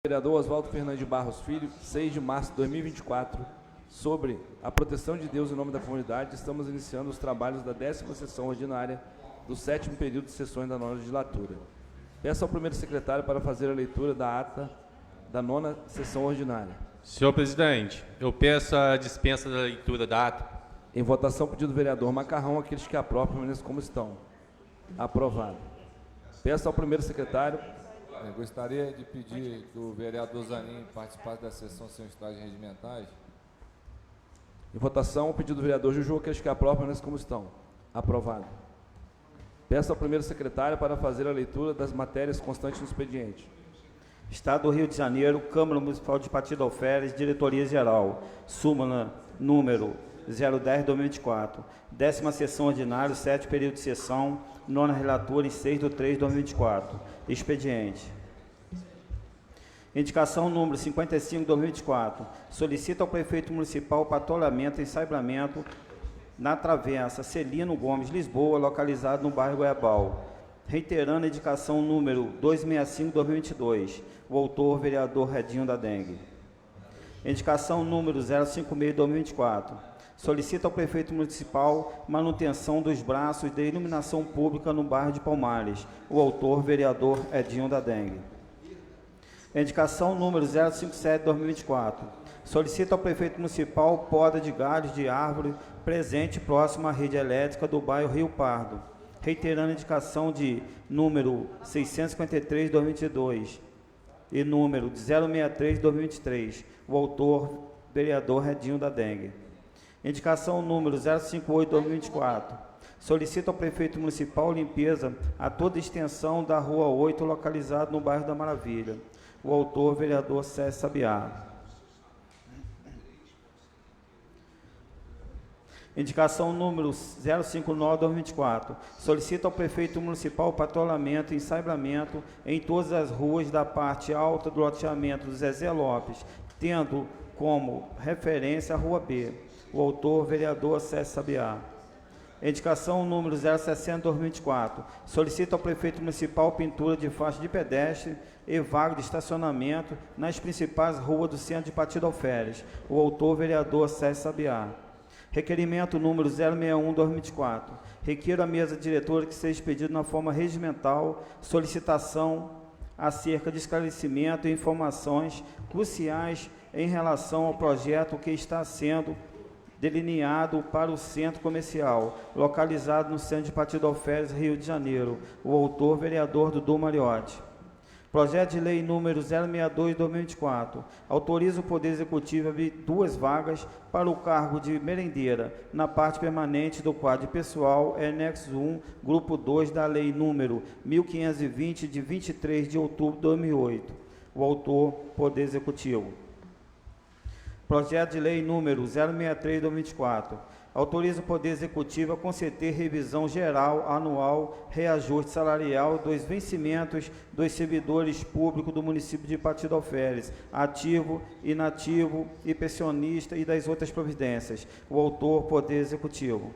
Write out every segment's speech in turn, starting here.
Vereador Oswaldo Fernandes de Barros Filho, 6 de março de 2024, sobre a proteção de Deus em nome da comunidade, estamos iniciando os trabalhos da 10ª sessão ordinária do 7º período de sessões da 9ª legislatura. Peço ao primeiro secretário para fazer a leitura da ata da 9ª sessão ordinária. Senhor presidente, eu peço a dispensa da leitura da ata. Em votação, pedido do vereador Macarrão, aqueles que aprovam, permaneçam como estão. Aprovado. Peço ao primeiro secretário. Eu gostaria de pedir que o vereador Zanin participasse da sessão sem estágios regimentais. Em votação, o pedido do vereador Juju, aqueles que aprovam, permaneçam como estão. Aprovado. Peço ao primeiro secretário para fazer a leitura das matérias constantes no expediente. Estado do Rio de Janeiro, Câmara Municipal de Partido Alferes, Diretoria Geral, súmula número 010/2024, 10ª sessão ordinária, 7º período de sessão, 9ª relatora em 6/3/2024. Expediente. Indicação número 55/2024. Solicita ao prefeito municipal patrulhamento e ensabramento na travessa Celino Gomes, Lisboa, localizado no bairro Goiabal. Reiterando a indicação número 265/2022. O autor, vereador Redinho da Dengue. Indicação número 056/2024. Solicita ao prefeito municipal manutenção dos braços de iluminação pública no bairro de Palmares. O autor, vereador Edinho da Dengue. Indicação número 057/2024. Solicita ao prefeito municipal poda de galhos de árvore presente próximo à rede elétrica do bairro Rio Pardo. Reiterando a indicação de número 653/2022 e número 063/2023. O autor, vereador Redinho da Dengue. Indicação número 058/2024. Solicita ao prefeito municipal limpeza a toda extensão da Rua 8, localizado no bairro da Maravilha. O autor, vereador César Sabiá. Indicação número 059/2024. Solicita ao prefeito municipal patrulhamento e ensabramento em todas as ruas da parte alta do loteamento do Zezé Lopes, tendo como referência a Rua B. O autor, vereador César Sabiá. Indicação número 060/2024. Solicita ao prefeito municipal pintura de faixa de pedestre e vaga de estacionamento nas principais ruas do centro de Partido Alferes. O autor, vereador César Sabiá. Requerimento número 061/2024. Requer à mesa diretora que seja expedido na forma regimental solicitação acerca de esclarecimento e informações cruciais em relação ao projeto que está sendo delineado para o centro comercial, localizado no centro de Partido Alferes, Rio de Janeiro. O autor, vereador Dudu Mariotti. Projeto de lei número 062/2024. Autoriza o Poder Executivo a abrir 2 vagas para o cargo de merendeira na parte permanente do quadro pessoal, anexo 1, grupo 2 da lei número 1520, de 23 de outubro de 2008. O autor, Poder Executivo. Projeto de lei número 063/2024. Autoriza o Poder Executivo a conceder revisão geral anual, reajuste salarial dos vencimentos dos servidores públicos do município de Partido Alferes, ativo, inativo e pensionista e das outras providências. O autor, Poder Executivo.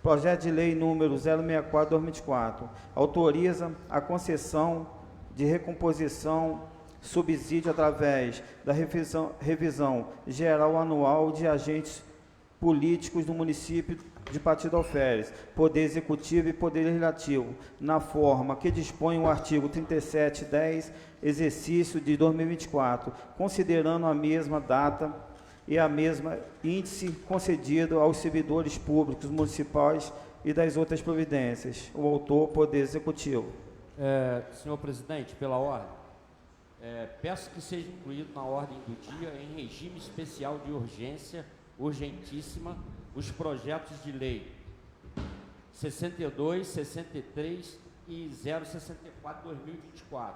Projeto de lei número 064/2024. Autoriza a concessão de recomposição subsídio através da revisão geral anual de agentes políticos do município de Partido Alferes, Poder Executivo e Poder Legislativo, na forma que dispõe o artigo 3710, exercício de 2024, considerando a mesma data e a mesma índice concedido aos servidores públicos municipais e das outras providências. O autor, Poder Executivo. Senhor presidente, pela ordem, peço que seja incluído na ordem do dia, em regime especial de urgência, urgentíssima, os projetos de lei 62, 63 e 064/2024.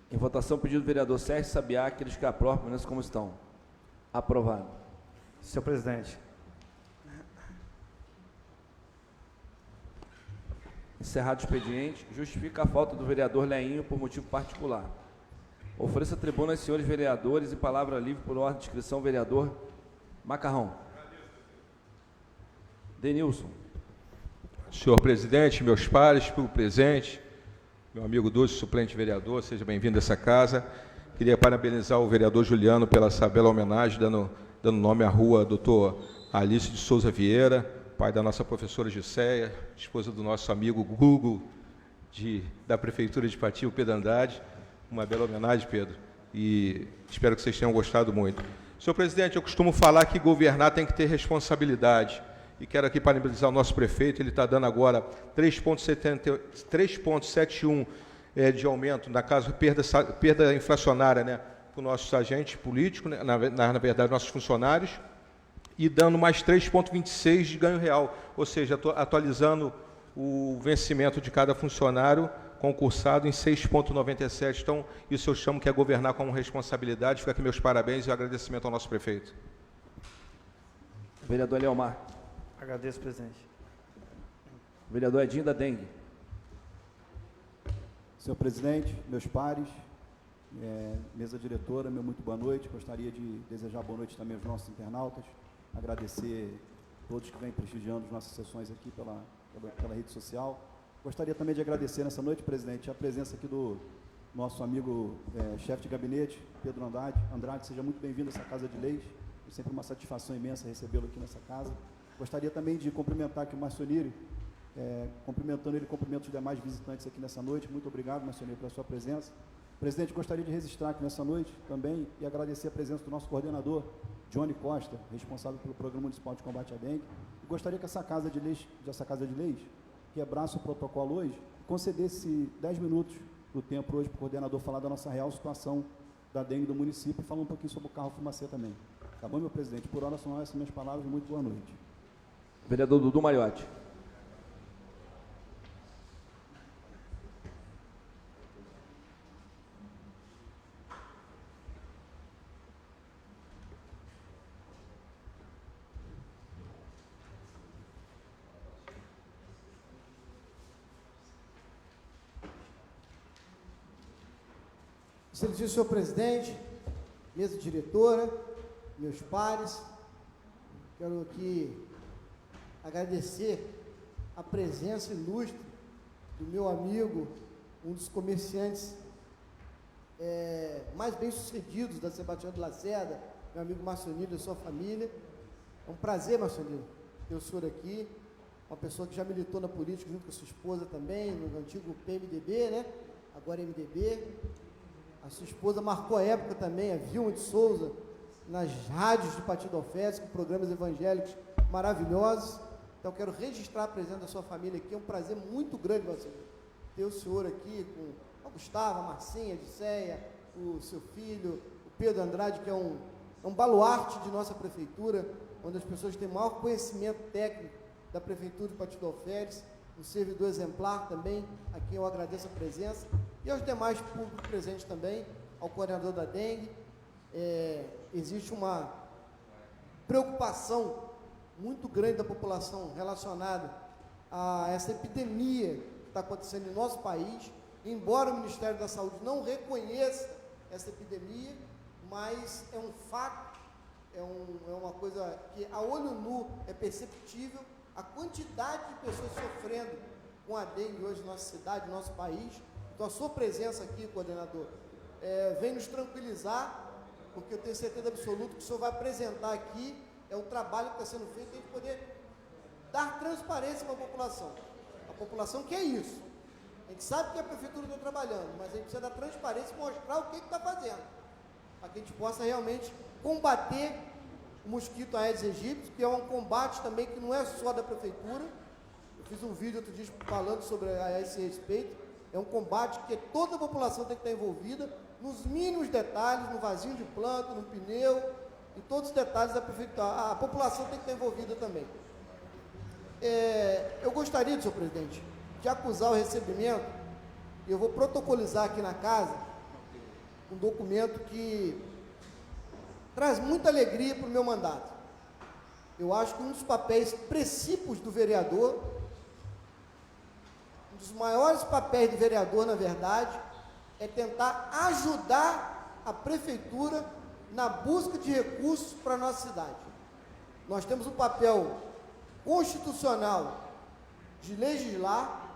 Em votação, pedido do vereador Sérgio Sabiá, aqueles que aprovam, permaneçam como estão. Aprovado. Senhor presidente. Encerrado o expediente, justifica a falta do vereador Leinho por motivo particular. Ofereço a tribuna aos senhores vereadores e palavra livre por ordem de inscrição, vereador Macarrão. Denilson. Senhor presidente, meus pares, público presente, meu amigo Dulce, suplente vereador, seja bem-vindo a essa casa. Queria parabenizar o vereador Juliano pela essa bela homenagem, dando nome à rua Dr. Alice de Souza Vieira, pai da nossa professora Giséia, esposa do nosso amigo Google, da Prefeitura de Pati, o Pedro Andrade. Uma bela homenagem, Pedro, e espero que vocês tenham gostado muito. Senhor presidente, eu costumo falar que governar tem que ter responsabilidade, e quero aqui parabenizar o nosso prefeito. Ele está dando agora 3,71 de aumento, na caso, perda inflacionária, né, para os nossos agentes políticos, né, na verdade, nossos funcionários, e dando mais 3,26 de ganho real, ou seja, atualizando o vencimento de cada funcionário concursado em 6,97. Então, isso eu chamo que é governar com responsabilidade. Fica aqui meus parabéns e o agradecimento ao nosso prefeito. Vereador Leomar. Agradeço, presidente. Vereador Edinho da Dengue. Senhor presidente, meus pares, mesa diretora, meu muito boa noite. Gostaria de desejar boa noite também aos nossos internautas, agradecer a todos que vêm prestigiando as nossas sessões aqui pela rede social. Gostaria também de agradecer nessa noite, presidente, a presença aqui do nosso amigo chefe de gabinete, Pedro Andrade. Seja muito bem-vindo a essa Casa de Leis. É sempre uma satisfação imensa recebê-lo aqui nessa casa. Gostaria também de cumprimentar aqui o Marcionírio, cumprimentando ele, cumprimento os demais visitantes aqui nessa noite. Muito obrigado, Marcionírio, pela sua presença. Presidente, gostaria de registrar aqui nessa noite também e agradecer a presença do nosso coordenador, Johnny Costa, responsável pelo Programa Municipal de Combate à Dengue. E gostaria que essa Casa de Leis, quebrasse o protocolo hoje e concedesse 10 minutos do tempo hoje para o coordenador falar da nossa real situação da dengue do município e falar um pouquinho sobre o carro fumacê também. Tá bom, meu presidente? Por hora são essas minhas palavras. Muito boa noite. Vereador Dudu Mariotti. Excelentíssimo senhor presidente, mesa diretora, meus pares, quero aqui agradecer a presença ilustre do meu amigo, um dos comerciantes mais bem-sucedidos da Sebastião de Lacerda, meu amigo Marcionílio e sua família. É um prazer, Marcionílio, ter o senhor aqui, uma pessoa que já militou na política junto com a sua esposa também, no antigo PMDB, né? Agora MDB. A sua esposa marcou a época também, a Vilma de Souza, nas rádios do Partido Alfedes, com programas evangélicos maravilhosos. Então, quero registrar a presença da sua família aqui. É um prazer muito grande, Marcelo, ter o senhor aqui com a Gustavo, a Marcinha, a Giséia, o seu filho, o Pedro Andrade, que é um baluarte de nossa prefeitura, onde as pessoas têm maior conhecimento técnico da prefeitura do Partido Alfedes, um servidor exemplar também, a quem eu agradeço a presença, e aos demais públicos presentes também, ao coordenador da dengue. Existe uma preocupação muito grande da população relacionada a essa epidemia que está acontecendo em nosso país, embora o Ministério da Saúde não reconheça essa epidemia, mas é um fato, é uma coisa que a olho nu é perceptível, a quantidade de pessoas sofrendo com a dengue hoje na nossa cidade, no nosso país. Então, a sua presença aqui, coordenador, vem nos tranquilizar, porque eu tenho certeza absoluta que o senhor vai apresentar aqui o trabalho que está sendo feito, a gente poder dar transparência para a população. A população quer isso. A gente sabe que a prefeitura está trabalhando, mas a gente precisa dar transparência e mostrar o que está fazendo, para que a gente possa realmente combater o mosquito Aedes aegypti, que é um combate também que não é só da prefeitura. Eu fiz um vídeo outro dia falando sobre a esse respeito. É um combate que toda a população tem que estar envolvida, nos mínimos detalhes, no vasinho de planta, no pneu, em todos os detalhes da prefeitura. A população tem que estar envolvida também. Eu gostaria, senhor presidente, de acusar o recebimento, e eu vou protocolizar aqui na casa um documento que traz muita alegria para o meu mandato. Eu acho que um dos papéis precípios do vereador, um dos maiores papéis do vereador, na verdade, é tentar ajudar a prefeitura na busca de recursos para a nossa cidade. Nós temos um papel constitucional de legislar,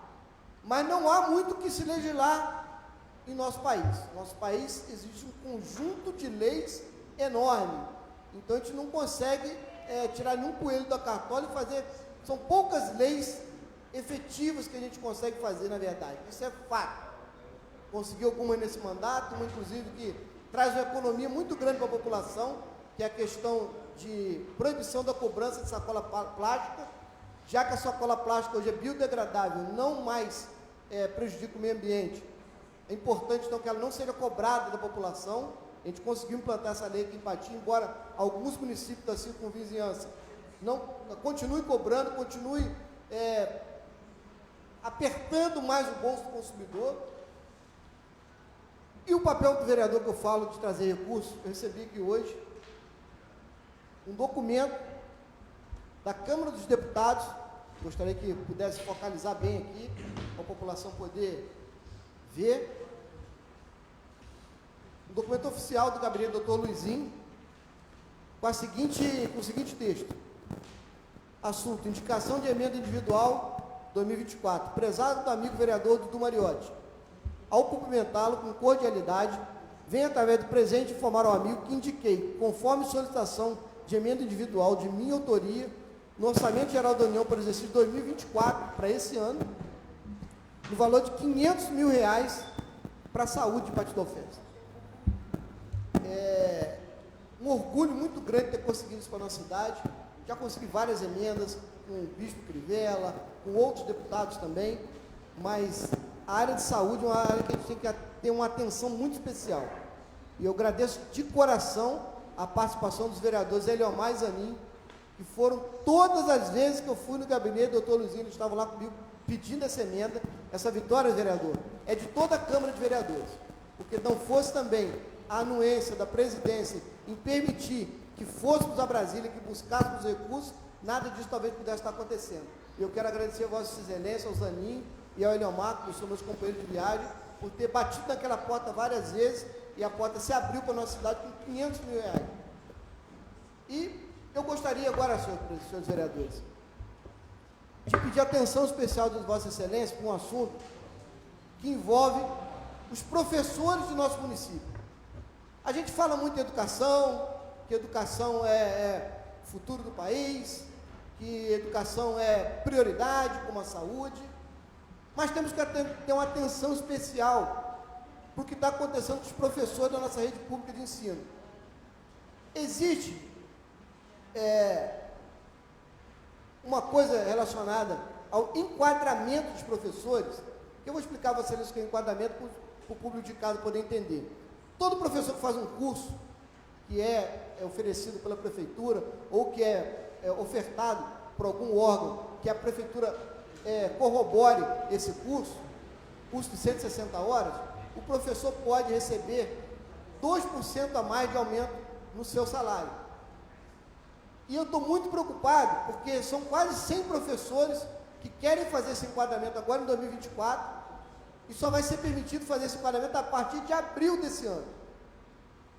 mas não há muito que se legislar em nosso país. Nosso país existe um conjunto de leis enorme. Então a gente não consegue tirar nenhum coelho da cartola e fazer. São poucas leis efetivas que a gente consegue fazer, na verdade. Isso é fato. Consegui alguma nesse mandato, uma inclusive que traz uma economia muito grande para a população, que é a questão de proibição da cobrança de sacola plástica, já que a sacola plástica hoje é biodegradável, não mais prejudica o meio ambiente. É importante, então, que ela não seja cobrada da população. A gente conseguiu implantar essa lei aqui em Pati, embora alguns municípios da circunvizinhança não continue cobrando, continue apertando mais o bolso do consumidor. E o papel do vereador que eu falo de trazer recursos, eu recebi aqui hoje um documento da Câmara dos Deputados, gostaria que pudesse focalizar bem aqui, para a população poder ver. Um documento oficial do gabinete do Dr. Luizinho, com o seguinte texto. Assunto: indicação de emenda individual 2024. Prezado do amigo vereador Dudu Mariotti, ao cumprimentá-lo com cordialidade, venho através do presente informar ao amigo que indiquei, conforme solicitação de emenda individual de minha autoria, no Orçamento Geral da União para o exercício 2024, para esse ano, no valor de R$500 mil para a saúde de Pati da Alfenas. É um orgulho muito grande ter conseguido isso para a nossa cidade. Já consegui várias emendas com o Bispo Crivella, com outros deputados também, mas a área de saúde é uma área que a gente tem que ter uma atenção muito especial. E eu agradeço de coração a participação dos vereadores Eliomar e Zanin, que foram todas as vezes que eu fui no gabinete do doutor Luizinho, eles estavam lá comigo pedindo essa emenda. Essa vitória, vereador, é de toda a Câmara de Vereadores, porque não fosse também a anuência da presidência em permitir que fôssemos a Brasília, que buscássemos recursos, nada disso talvez pudesse estar acontecendo. Eu quero agradecer a Vossa Excelência, ao Zanin e ao Eliomar, que são meus companheiros de viagem, por ter batido naquela porta várias vezes, e a porta se abriu para a nossa cidade com R$500 mil. E eu gostaria agora, senhores vereadores, de pedir atenção especial de Vossa Excelência para um assunto que envolve os professores do nosso município. A gente fala muito de educação, que educação é o futuro do país, que educação é prioridade, como a saúde, mas temos que ter uma atenção especial para o que está acontecendo com os professores da nossa rede pública de ensino. Existe uma coisa relacionada ao enquadramento dos professores, que eu vou explicar a vocês o que é enquadramento para o público de casa poder entender. Todo professor que faz um curso, que é oferecido pela prefeitura, ou que é ofertado por algum órgão, que a prefeitura corrobore esse curso de 160 horas, o professor pode receber 2% a mais de aumento no seu salário. E eu estou muito preocupado, porque são quase 100 professores que querem fazer esse enquadramento agora em 2024, e só vai ser permitido fazer esse enquadramento a partir de abril desse ano.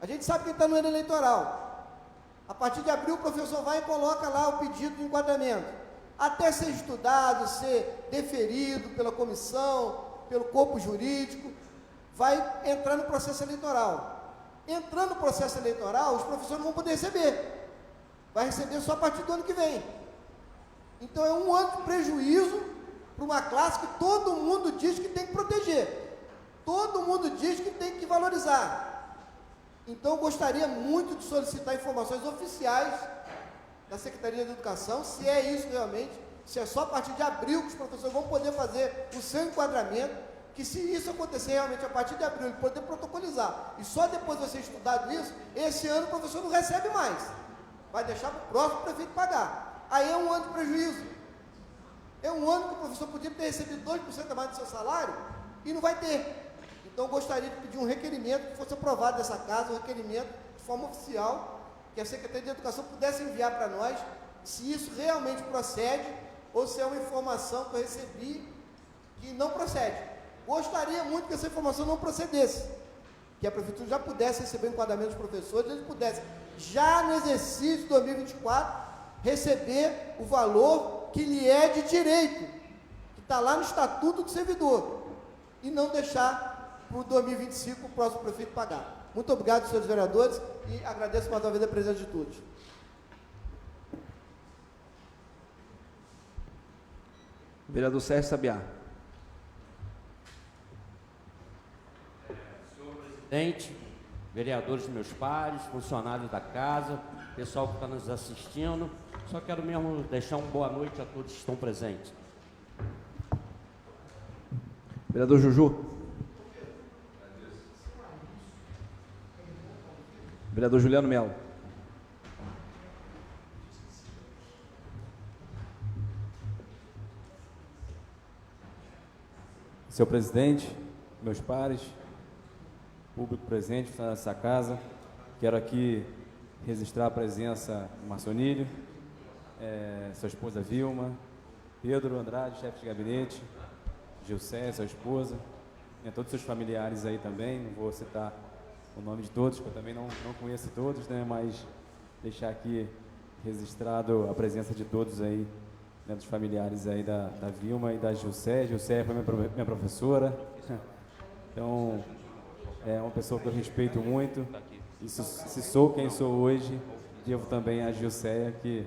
A gente sabe que está no ano eleitoral. A partir de abril, o professor vai e coloca lá o pedido de enquadramento. Até ser estudado, ser deferido pela comissão, pelo corpo jurídico, vai entrar no processo eleitoral. Entrando no processo eleitoral, os professores não vão poder receber. Vai receber só a partir do ano que vem. Então é um ano de prejuízo para uma classe que todo mundo diz que tem que proteger. Todo mundo diz que tem que valorizar. Então eu gostaria muito de solicitar informações oficiais da Secretaria de Educação, se é isso realmente, se é só a partir de abril que os professores vão poder fazer o seu enquadramento, que se isso acontecer realmente a partir de abril, ele poder protocolizar, e só depois de você estudado isso, esse ano o professor não recebe mais. Vai deixar para o próximo prefeito pagar. Aí é um ano de prejuízo. É um ano que o professor podia ter recebido 2% a mais do seu salário e não vai ter. Então eu gostaria de pedir um requerimento que fosse aprovado dessa casa, um requerimento de forma oficial, que a Secretaria de Educação pudesse enviar para nós, se isso realmente procede ou se é uma informação que eu recebi que não procede. Gostaria muito que essa informação não procedesse, que a Prefeitura já pudesse receber o enquadramento dos professores, eles pudessem, já no exercício de 2024, receber o valor que lhe é de direito, que está lá no Estatuto do Servidor, e não deixar para o 2025 o próximo prefeito pagar. Muito obrigado, senhores vereadores, e agradeço mais uma vez a presença de todos. Vereador Sérgio Sabiá. Senhor presidente, vereadores meus pares, funcionários da casa, pessoal que está nos assistindo, só quero mesmo deixar uma boa noite a todos que estão presentes. Vereador Juju. Vereador Juliano Melo. Senhor presidente, meus pares, público presente nessa casa, quero aqui registrar a presença do Marcionílio, sua esposa Vilma, Pedro Andrade, chefe de gabinete, Gilcé, sua esposa, todos os seus familiares aí também, não vou citar o nome de todos, que eu também não conheço todos, né, mas deixar aqui registrado a presença de todos aí, dos familiares aí da Vilma e da Gilcé. Gilcé foi minha professora, então é uma pessoa que eu respeito muito, e se sou quem sou hoje, devo também a Gilcé, que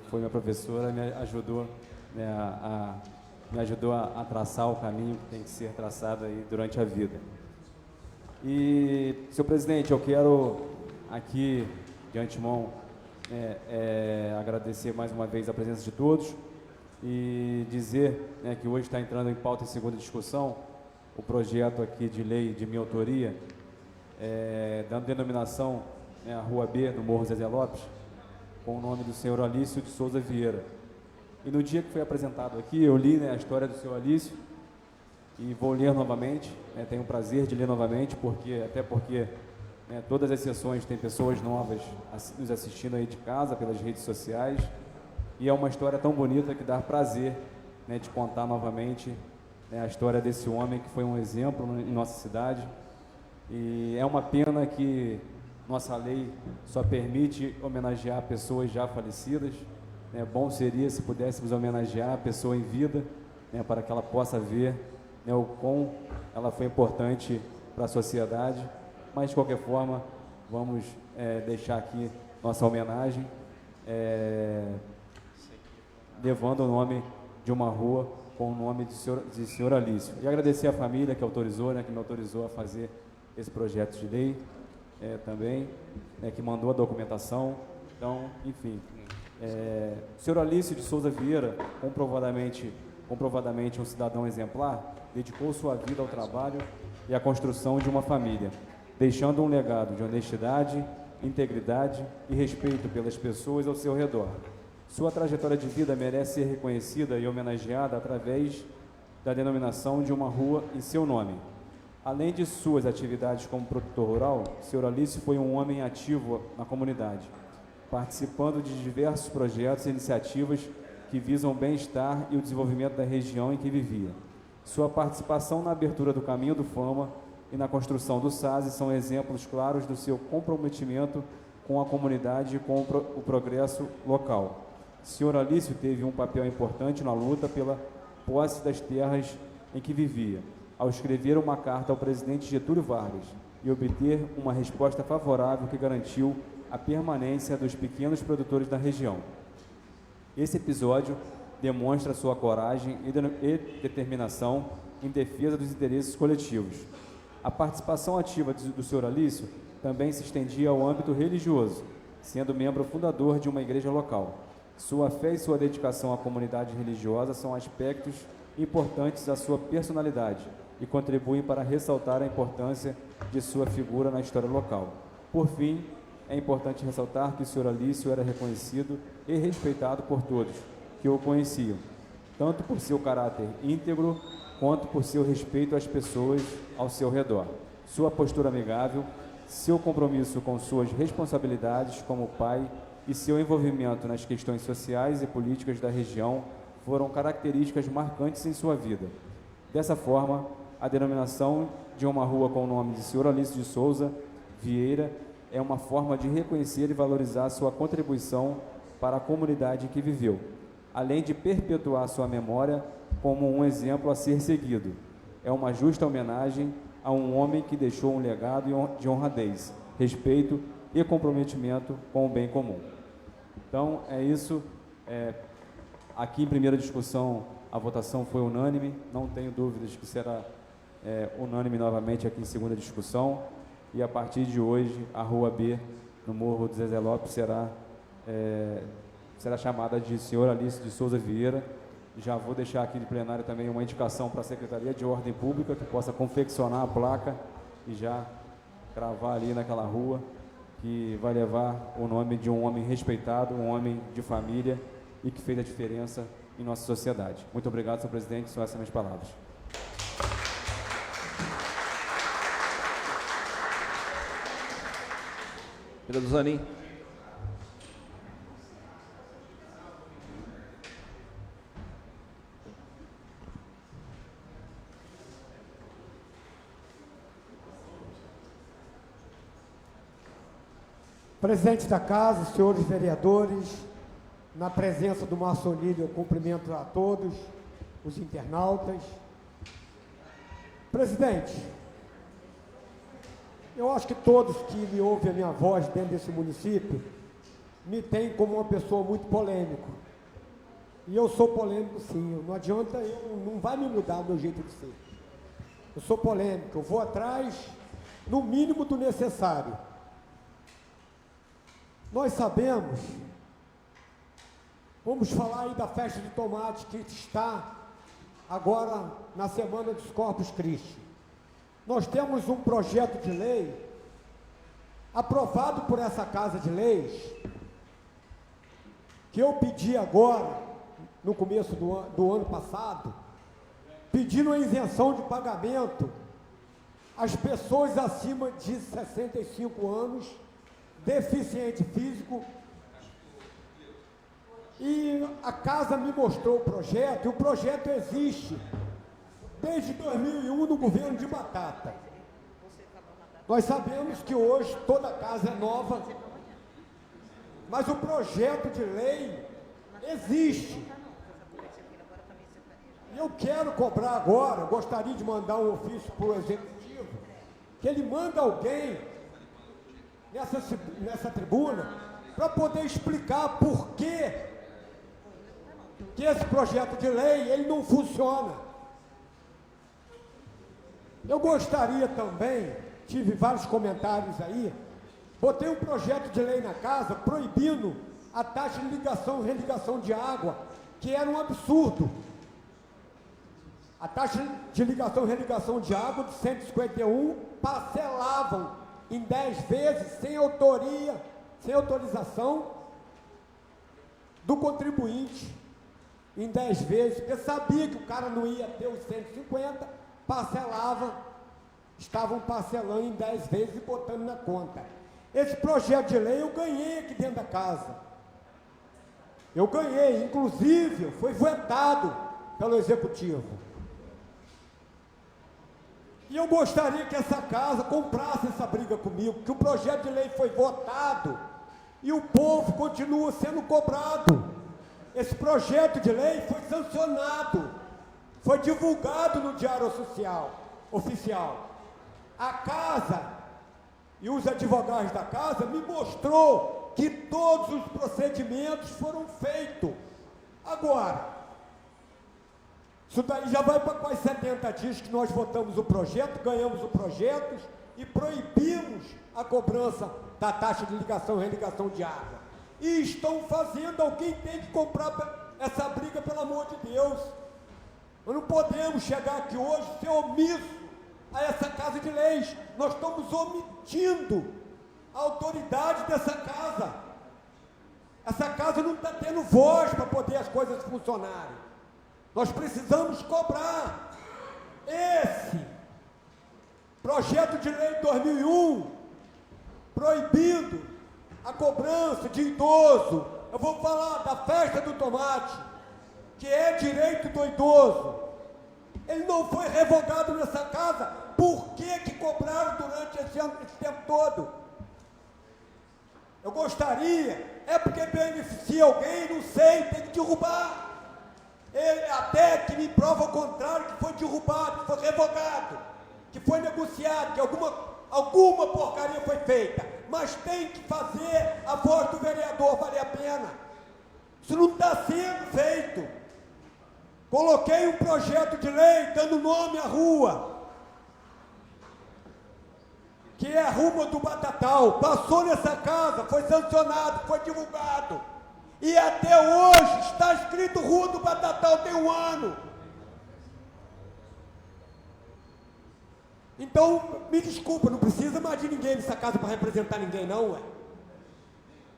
foi minha professora, me ajudou, né, me ajudou a traçar o caminho que tem que ser traçado aí durante a vida. E, senhor presidente, eu quero aqui, de antemão, agradecer mais uma vez a presença de todos e dizer, né, que hoje está entrando em pauta em segunda discussão o projeto aqui de lei de minha autoria, dando denominação, né, à Rua B, do Morro Zezé Lopes, com o nome do senhor Alício de Souza Vieira. E no dia que foi apresentado aqui, eu li, né, a história do senhor Alício e vou ler novamente, né, tenho o prazer de ler novamente, até porque né, todas as sessões tem pessoas novas nos assistindo aí de casa, pelas redes sociais, e é uma história tão bonita que dá prazer, né, de contar novamente, né, a história desse homem que foi um exemplo em nossa cidade. E é uma pena que nossa lei só permite homenagear pessoas já falecidas, né. Bom seria se pudéssemos homenagear a pessoa em vida, né, para que ela possa ver, né, o quão ela foi importante para a sociedade. Mas, de qualquer forma, vamos deixar aqui nossa homenagem, levando o nome de uma rua com o nome de senhor Alício. E agradecer à família que autorizou, né, que me autorizou a fazer esse projeto de lei também, né, que mandou a documentação. Então, enfim, o senhor Alício de Souza Vieira, comprovadamente um cidadão exemplar, dedicou sua vida ao trabalho e à construção de uma família, deixando um legado de honestidade, integridade e respeito pelas pessoas ao seu redor. Sua trajetória de vida merece ser reconhecida e homenageada através da denominação de uma rua em seu nome. Além de suas atividades como produtor rural, Sr. Alício foi um homem ativo na comunidade, participando de diversos projetos e iniciativas que visam o bem-estar e o desenvolvimento da região em que vivia. Sua participação na abertura do Caminho do Fama e na construção do SASE são exemplos claros do seu comprometimento com a comunidade e com o progresso local. Sr. Alício teve um papel importante na luta pela posse das terras em que vivia, ao escrever uma carta ao presidente Getúlio Vargas e obter uma resposta favorável que garantiu a permanência dos pequenos produtores da região. Esse episódio demonstra sua coragem e determinação em defesa dos interesses coletivos. A participação ativa do Sr. Alício também se estendia ao âmbito religioso, sendo membro fundador de uma igreja local. Sua fé e sua dedicação à comunidade religiosa são aspectos importantes da sua personalidade e contribuem para ressaltar a importância de sua figura na história local. Por fim, é importante ressaltar que o Sr. Alício era reconhecido e respeitado por todos que o conheciam, tanto por seu caráter íntegro quanto por seu respeito às pessoas ao seu redor. Sua postura amigável, seu compromisso com suas responsabilidades como pai e seu envolvimento nas questões sociais e políticas da região foram características marcantes em sua vida. Dessa forma, a denominação de uma rua com o nome de Sr. Alício de Souza Vieira é uma forma de reconhecer e valorizar sua contribuição para a comunidade em que viveu, além de perpetuar sua memória como um exemplo a ser seguido. é uma justa homenagem a um homem que deixou um legado de honradez, respeito e comprometimento com o bem comum. Então, é isso. Aqui em primeira discussão, a votação foi unânime, não tenho dúvidas que será unânime novamente aqui em segunda discussão, e a partir de hoje, a Rua B, no Morro do Zezé Lopes, será chamada de Senhora Alice de Souza Vieira. Já vou deixar aqui de plenário também uma indicação para a Secretaria de Ordem Pública, que possa confeccionar a placa e já cravar ali naquela rua, que vai levar o nome de um homem respeitado, um homem de família e que fez a diferença em nossa sociedade. Muito obrigado, senhor presidente, são essas minhas palavras. Vereador Zanin. Presidente da Casa, senhores vereadores, na presença do Márcio Onílio, eu cumprimento a todos os internautas. Presidente, eu acho que todos que me ouvem a minha voz dentro desse município me têm como uma pessoa muito polêmica. E eu sou polêmico, sim. Não adianta, não vai me mudar o meu jeito de ser. Eu sou polêmico, eu vou atrás, no mínimo do necessário. Nós sabemos, vamos falar aí da festa de tomate que está agora na Semana dos Corpus Christi. Nós temos um projeto de lei aprovado por essa Casa de Leis, que eu pedi agora, no começo do ano passado, pedindo a isenção de pagamento às pessoas acima de 65 anos, deficiente físico, e a Casa me mostrou o projeto, e o projeto existe desde 2001 no governo de Batata. Nós sabemos que hoje toda casa é nova, mas o projeto de lei existe. E eu quero cobrar agora, gostaria de mandar um ofício para o Executivo, que ele manda alguém nessa tribuna para poder explicar por que esse projeto de lei ele não funciona. Eu gostaria também, tive vários comentários aí, botei um projeto de lei na Casa proibindo a taxa de ligação e religação de água, que era um absurdo. A taxa de ligação e religação de água de 151 parcelavam em 10 vezes, sem autorização do contribuinte, em 10 vezes, porque sabia que o cara não ia ter os 150, parcelava, estavam parcelando em 10 vezes e botando na conta. Esse projeto de lei eu ganhei aqui dentro da Casa. Eu ganhei, inclusive, foi vetado pelo Executivo. E eu gostaria que essa Casa comprasse essa briga comigo, que o projeto de lei foi votado e o povo continua sendo cobrado. Esse projeto de lei foi sancionado, foi divulgado no Diário Oficial. A Casa e os advogados da Casa me mostrou que todos os procedimentos foram feitos. Agora, isso daí já vai para quase 70 dias que nós votamos o projeto, ganhamos o projeto e proibimos a cobrança da taxa de ligação e religação de água. E estão fazendo, alguém tem que comprar essa briga, pelo amor de Deus. Nós não podemos chegar aqui hoje ser omisso a essa Casa de Leis. Nós estamos omitindo a autoridade dessa Casa. Essa Casa não está tendo voz para poder as coisas funcionarem. Nós precisamos cobrar. Esse projeto de lei 2001, proibindo a cobrança de idoso, eu vou falar da festa do tomate, que é direito do idoso. Ele não foi revogado nessa Casa. Por que cobraram durante esse tempo todo? Eu gostaria, é porque beneficia alguém, não sei, tem que derrubar. Ele, até que me prova o contrário, que foi derrubado, que foi revogado, que foi negociado, que alguma porcaria foi feita. Mas tem que fazer a voz do vereador valer a pena. Isso não está sendo feito. Coloquei um projeto de lei dando nome à rua, que é a Rua do Batatal. Passou nessa casa, foi sancionado, foi divulgado. E até hoje está escrito Rua do Batatal, tem 1 ano. Então, me desculpa, não precisa mais de ninguém nessa casa para representar ninguém, não, ué.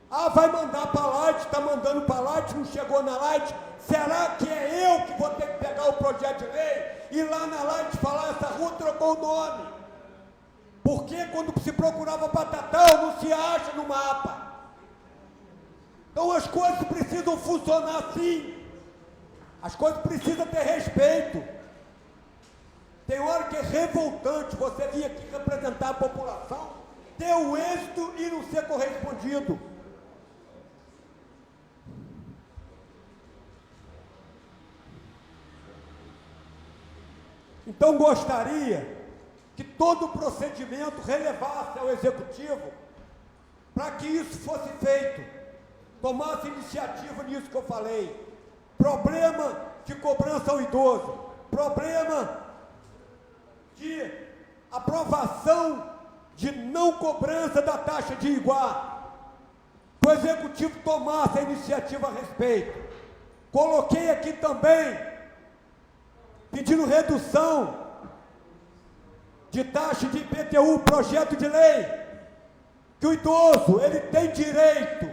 Ah, vai mandar para a Light, está mandando para a Light, não chegou na Light. Será que é eu que vou ter que pegar o projeto de lei e ir lá na Light falar, essa rua trocou o nome? Porque quando se procurava Batatal, não se acha no mapa. Então as coisas precisam funcionar assim. As coisas precisam ter respeito. Tem hora que é revoltante você vir aqui representar a população, ter o êxito e não ser correspondido. Então gostaria que todo o procedimento relevasse ao Executivo para que isso fosse feito. Tomasse iniciativa nisso que eu falei. Problema de cobrança ao idoso, problema de aprovação de não cobrança da taxa de igual. O Executivo tomasse a iniciativa a respeito. Coloquei aqui também, pedindo redução de taxa de IPTU, projeto de lei, que o idoso, ele tem direito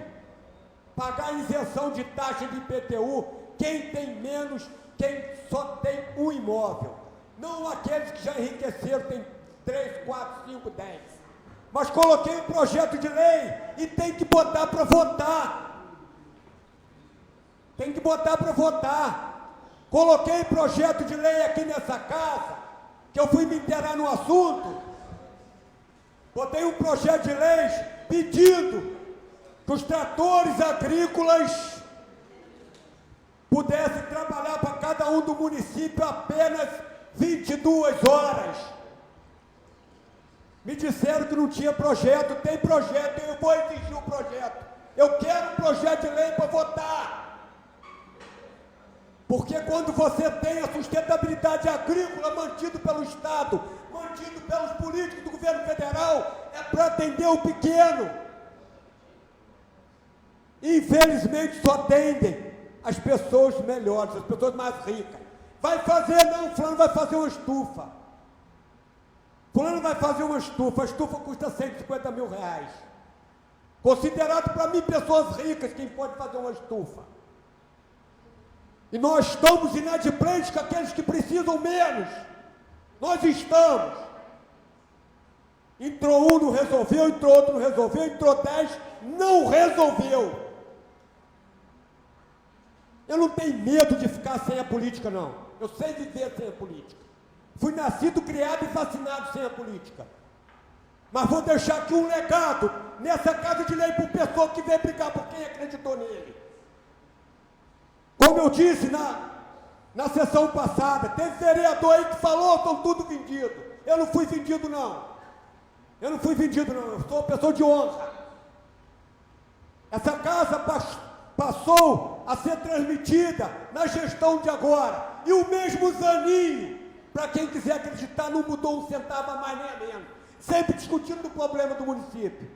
a pagar isenção de taxa de IPTU, quem tem menos, quem só tem um imóvel. Não aqueles que já enriqueceram, tem 3, 4, 5, 10. Mas coloquei um projeto de lei e tem que botar para votar. Tem que botar para votar. Coloquei projeto de lei aqui nessa casa, que eu fui me inteirar no assunto. Botei um projeto de lei pedindo que os tratores agrícolas pudessem trabalhar para cada um do município apenas 22 horas. Me disseram que não tinha projeto. Tem projeto, eu vou exigir o projeto. Eu quero um projeto de lei para votar. Porque quando você tem a sustentabilidade agrícola mantido pelo Estado, mantido pelos políticos do governo federal, é para atender o pequeno. Infelizmente só atendem as pessoas melhores, as pessoas mais ricas. Vai fazer, não, fulano vai fazer uma estufa. Fulano vai fazer uma estufa, a estufa custa 150 mil reais. Considerado para mim pessoas ricas quem pode fazer uma estufa. E nós estamos inadimplentes com aqueles que precisam menos. Nós estamos. Entrou um, não resolveu, entrou outro, não resolveu, entrou 10, não resolveu. Eu não tenho medo de ficar sem a política, não. Eu sei viver sem a política. Fui nascido, criado e vacinado sem a política. Mas vou deixar aqui um legado nessa casa de lei para o pessoal que vem brigar por quem acreditou nele. Como eu disse na sessão passada, teve vereador aí que falou, estão tudo vendido. Eu não fui vendido, não. Eu não fui vendido, não. Eu sou uma pessoa de honra. Essa casa passou a ser transmitida na gestão de agora. E o mesmo Zaninho, para quem quiser acreditar, não mudou um centavo a mais nem a menos. Sempre discutindo do problema do município.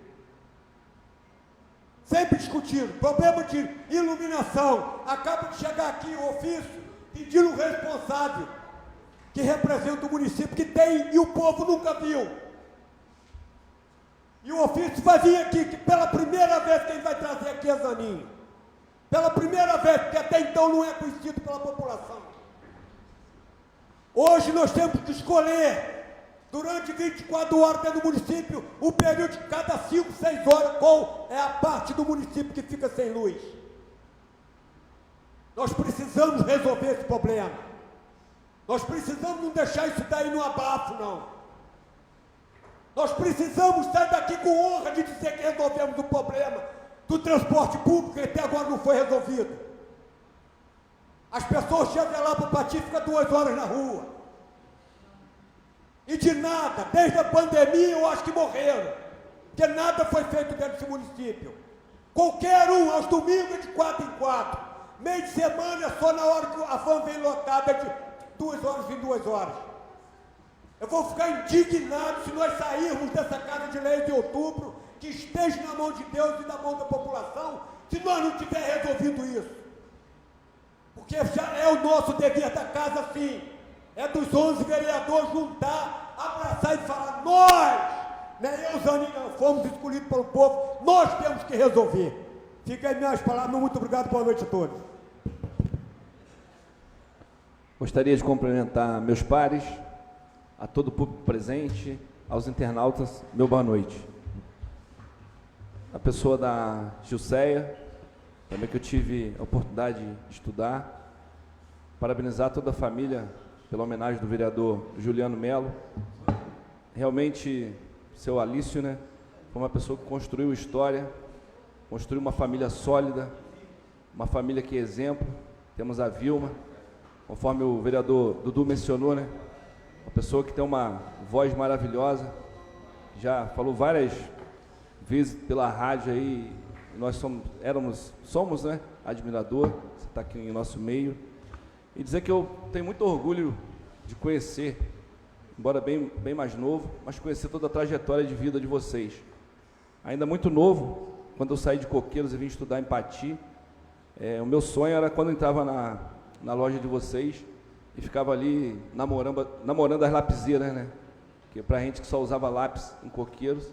Sempre discutindo. Problema de iluminação. Acaba de chegar aqui o ofício pedindo um responsável que representa o município, que tem e o povo nunca viu. E o ofício vai vir aqui, que pela primeira vez quem vai trazer aqui é Zaninho. Pela primeira vez, porque até então não é conhecido pela população. Hoje nós temos que escolher, durante 24 horas dentro do município, o período de cada 5, 6 horas, qual é a parte do município que fica sem luz. Nós precisamos resolver esse problema. Nós precisamos não deixar isso daí no abafo, não. Nós precisamos sair daqui com honra de dizer que resolvemos o problema do transporte público, que até agora não foi resolvido. As pessoas chegam lá para o Pati e ficam 2 horas na rua. E de nada, desde a pandemia eu acho que morreram. Porque nada foi feito dentro desse município. Qualquer um, aos domingos de 4 em 4. Meio de semana é só na hora que a van vem lotada de 2 horas em 2 horas. Eu vou ficar indignado se nós sairmos dessa Casa de Leis de outubro, que esteja na mão de Deus e na mão da população, se nós não tiver resolvido isso. Porque já é o nosso dever da casa, sim. É dos 11 vereadores juntar, abraçar e falar, nós, né, eu, Zanin, fomos escolhidos pelo povo, nós temos que resolver. Fica aí minhas palavras, muito obrigado, boa noite a todos. Gostaria de cumprimentar meus pares, a todo o público presente, aos internautas, meu boa noite. A pessoa da Gilceia, também que eu tive a oportunidade de estudar, parabenizar toda a família pela homenagem do vereador Juliano Melo. Realmente, seu Alício, né, foi uma pessoa que construiu história, construiu uma família sólida, uma família que é exemplo. Temos a Vilma, conforme o vereador Dudu mencionou, né, uma pessoa que tem uma voz maravilhosa, já falou várias vezes pela rádio aí, nós somos, né, admirador, você está aqui em nosso meio, e dizer que eu tenho muito orgulho de conhecer, embora bem mais novo, mas conhecer toda a trajetória de vida de vocês. Ainda muito novo, quando eu saí de Coqueiros e vim estudar em Pati, o meu sonho era quando eu entrava na loja de vocês e ficava ali namorando as lapiseiras, né? Porque pra gente que só usava lápis em Coqueiros,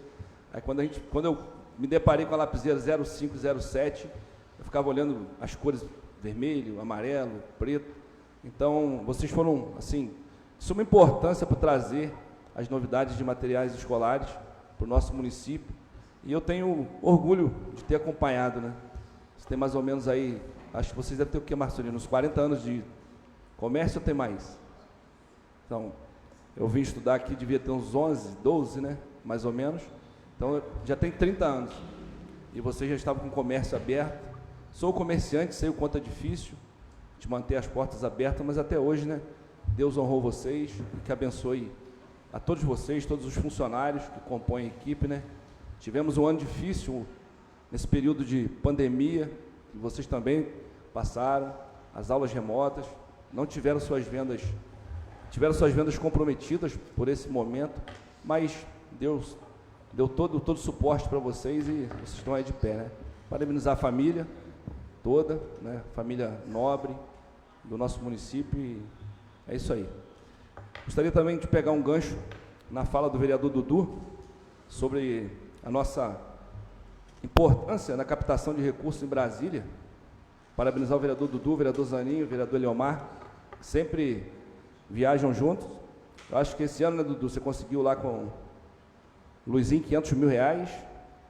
aí quando eu me deparei com a lapiseira 05, 07, eu ficava olhando as cores vermelho, amarelo, preto. Então, vocês foram, assim, de suma importância para trazer as novidades de materiais escolares para o nosso município. E eu tenho orgulho de ter acompanhado, né? Você tem mais ou menos aí, acho que vocês devem ter o que, Marcelino? Uns 40 anos de comércio ou tem mais? Então, eu vim estudar aqui, devia ter uns 11, 12, né? Mais ou menos. Então, já tem 30 anos. E vocês já estavam com o comércio aberto. Sou comerciante, sei o quanto é difícil de manter as portas abertas, mas até hoje, né? Deus honrou vocês e que abençoe a todos vocês, todos os funcionários que compõem a equipe, né? Tivemos um ano difícil nesse período de pandemia, que vocês também passaram, as aulas remotas, não tiveram suas vendas comprometidas por esse momento, mas Deus deu todo o suporte para vocês e vocês estão aí de pé, né? Parabenizar a família toda, né? Família nobre do nosso município, e é isso aí. Gostaria também de pegar um gancho na fala do vereador Dudu sobre a nossa importância na captação de recursos em Brasília. Parabenizar o vereador Dudu, o vereador Zanin, o vereador Eliomar, que sempre viajam juntos. Eu acho que esse ano, né, Dudu, você conseguiu lá com o Luizinho 500 mil reais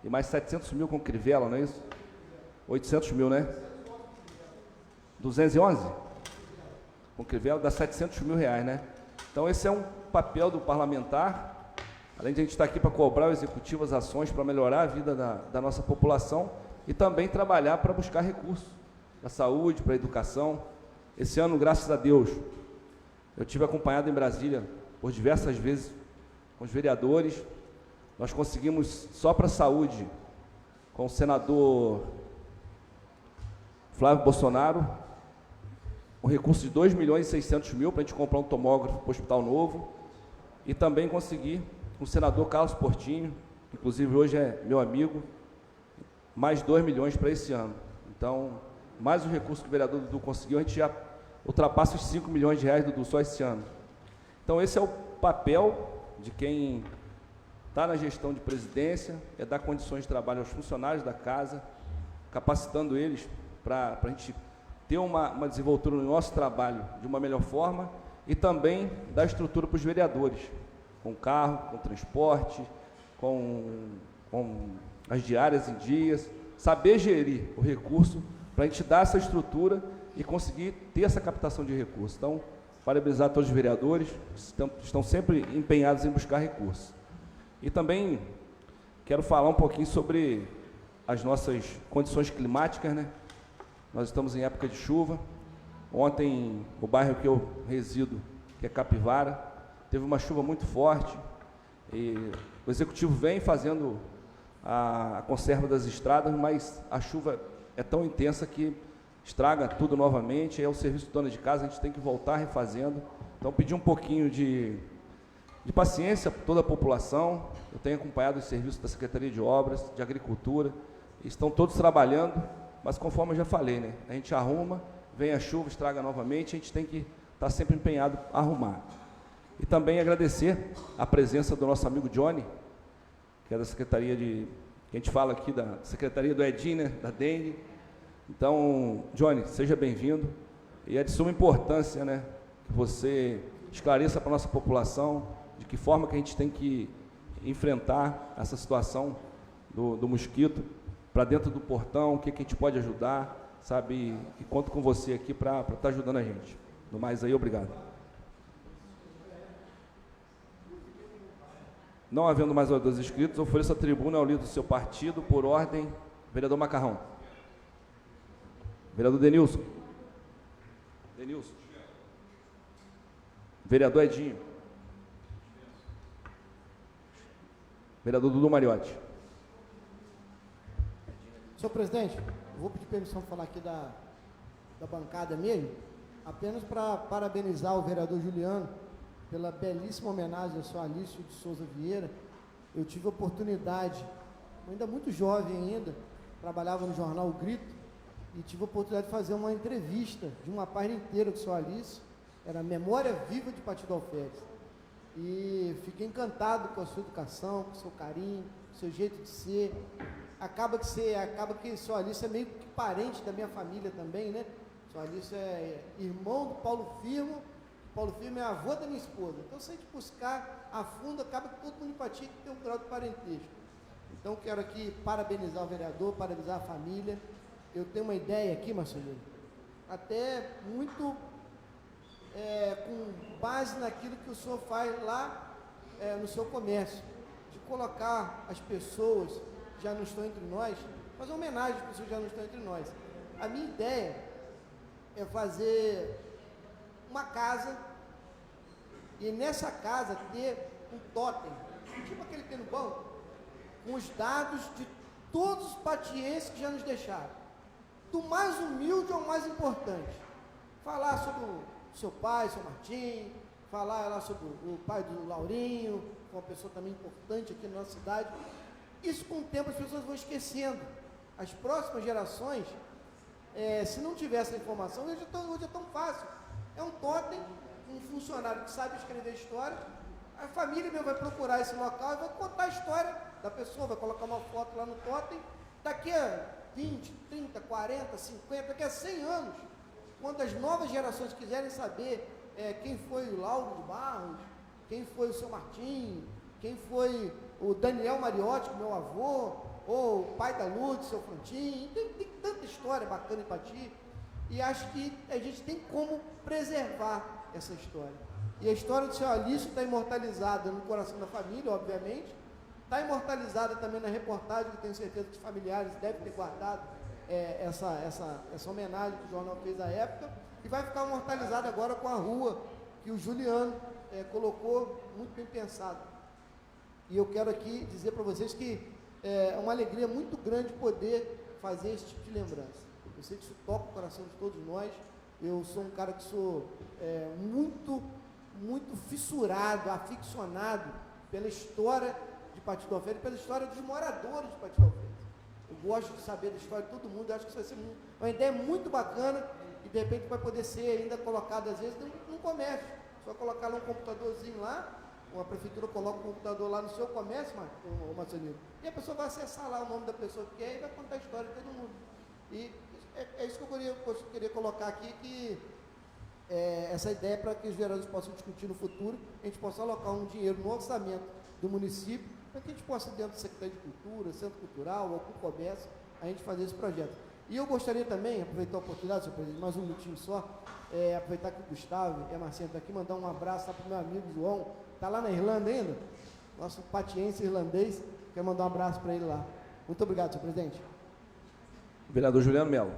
e mais 700 mil com o Crivella, não é isso? 800 mil, né? 211? Com o Crivella dá 700 mil reais, né? Então esse é um papel do parlamentar, além de a gente estar aqui para cobrar o executivo as ações para melhorar a vida da nossa população e também trabalhar para buscar recursos para a saúde, para a educação. Esse ano, graças a Deus, eu tive acompanhado em Brasília por diversas vezes com os vereadores. Nós conseguimos, só para a saúde, com o senador Flávio Bolsonaro, um recurso de 2.600.000 para a gente comprar um tomógrafo para o Hospital Novo, e também consegui com o senador Carlos Portinho, que inclusive hoje é meu amigo, mais 2 milhões para esse ano. Então, mais um recurso que o vereador Dudu conseguiu, a gente já ultrapassa os 5 milhões de reais, Dudu, só esse ano. Então, esse é o papel de quem está na gestão de presidência, é dar condições de trabalho aos funcionários da casa, capacitando eles para a gente ter uma desenvoltura no nosso trabalho de uma melhor forma, e também dar estrutura para os vereadores, com carro, com transporte, com as diárias em dias, saber gerir o recurso para a gente dar essa estrutura e conseguir ter essa captação de recursos. Então, parabenizar todos os vereadores, estão sempre empenhados em buscar recursos. E também quero falar um pouquinho sobre as nossas condições climáticas, né? Nós estamos em época de chuva, Ontem, o bairro que eu resido, que é Capivara, teve uma chuva muito forte e o executivo vem fazendo a conserva das estradas, mas a chuva é tão intensa que estraga tudo novamente. É o serviço do dono de casa, a gente tem que voltar refazendo. Então, pedir um pouquinho de paciência para toda a população. Eu tenho acompanhado os serviços da Secretaria de Obras, de Agricultura, estão todos trabalhando, mas conforme eu já falei, né, a gente arruma, vem a chuva, estraga novamente, a gente tem que estar sempre empenhado a arrumar. E também agradecer a presença do nosso amigo Johnny, que é da Secretaria que a gente fala aqui da Secretaria do Edinho, né, da Dengue. Então, Johnny, seja bem-vindo. E é de suma importância, né, que você esclareça para a nossa população de que forma que a gente tem que enfrentar essa situação do mosquito para dentro do portão, o que a gente pode ajudar, sabe? E conto com você aqui para estar ajudando a gente. No mais aí, obrigado. Não havendo mais oradores inscritos, ofereço a tribuna ao líder do seu partido, por ordem, vereador Macarrão. Vereador Denilson. Denilson. Vereador Edinho. Vereador Dudu Mariotti. Senhor presidente, eu vou pedir permissão para falar aqui da bancada mesmo, apenas para parabenizar o vereador Juliano pela belíssima homenagem ao senhor Alício de Souza Vieira. Eu tive a oportunidade, ainda muito jovem ainda, trabalhava no jornal O Grito, e tive a oportunidade de fazer uma entrevista de uma página inteira com o senhor Alício, era a Memória Viva de Partido Alferes. E fiquei encantado com a sua educação, com o seu carinho, com o seu jeito de ser. Acaba que o senhor Alício é meio que parente da minha família também, né? O senhor Alício é irmão do Paulo Firmo, o Paulo Firmo é avô da minha esposa. Então, se a gente buscar a fundo, acaba que todo mundo empatia que tem um grau de parentesco. Então, quero aqui parabenizar o vereador, parabenizar a família. Eu tenho uma ideia aqui, Marcelino, até muito com base naquilo que o senhor faz lá no seu comércio, de colocar as pessoas que já não estão entre nós, fazer uma homenagem às pessoas que já não estão entre nós. A minha ideia é fazer uma casa e nessa casa ter um totem, tipo aquele que tem no banco, com os dados de todos os patienses que já nos deixaram, do mais humilde ao mais importante. Falar sobre o seu pai, seu Martim, falar lá sobre o pai do Laurinho, uma pessoa também importante aqui na nossa cidade. Isso, com o tempo, as pessoas vão esquecendo. As próximas gerações, se não tiver essa informação, hoje é tão fácil. É um totem, um funcionário que sabe escrever história, a família mesmo vai procurar esse local e vai contar a história da pessoa, vai colocar uma foto lá no totem. Daqui a 20, 30, 40, 50, daqui a 100 anos, quando as novas gerações quiserem saber quem foi o Lauro de Barros, quem foi o seu Martim, quem foi o Daniel Mariotti, meu avô, ou o pai da Lourdes, seu Frontin, tem tanta história bacana para ti, e acho que a gente tem como preservar essa história. E a história do seu Alício está imortalizada no coração da família, obviamente, está imortalizada também na reportagem, que tenho certeza que os familiares devem ter guardado essa homenagem que o jornal fez à época, e vai ficar imortalizada agora com a rua que o Juliano colocou, muito bem pensado. E eu quero aqui dizer para vocês que é uma alegria muito grande poder fazer esse tipo de lembrança. Eu sei que isso toca o coração de todos nós. Eu sou um cara que sou muito fissurado, aficionado pela história de Partido Alferes, pela história dos moradores de Partido Alferes. Eu gosto de saber da história de todo mundo. Eu acho que isso vai ser uma ideia muito bacana e de repente vai poder ser ainda colocada às vezes num comércio. Só colocar lá um computadorzinho lá, a prefeitura coloca um computador lá no seu comércio, Marcelino, e a pessoa vai acessar lá o nome da pessoa que quer e vai contar a história de todo mundo. E é isso que eu queria colocar aqui, que essa ideia para que os vereadores possam discutir no futuro, a gente possa alocar um dinheiro no orçamento do município, para que a gente possa, dentro da Secretaria de Cultura, Centro Cultural, algum comércio, a gente fazer esse projeto. E eu gostaria também, aproveitar a oportunidade, senhor presidente, mais um minutinho só, aproveitar que o Gustavo e a Marcinha estão aqui, mandar um abraço para o meu amigo João, está lá na Irlanda ainda, nosso patiense irlandês, quero mandar um abraço para ele lá. Muito obrigado, senhor presidente. Vereador Juliano Melo.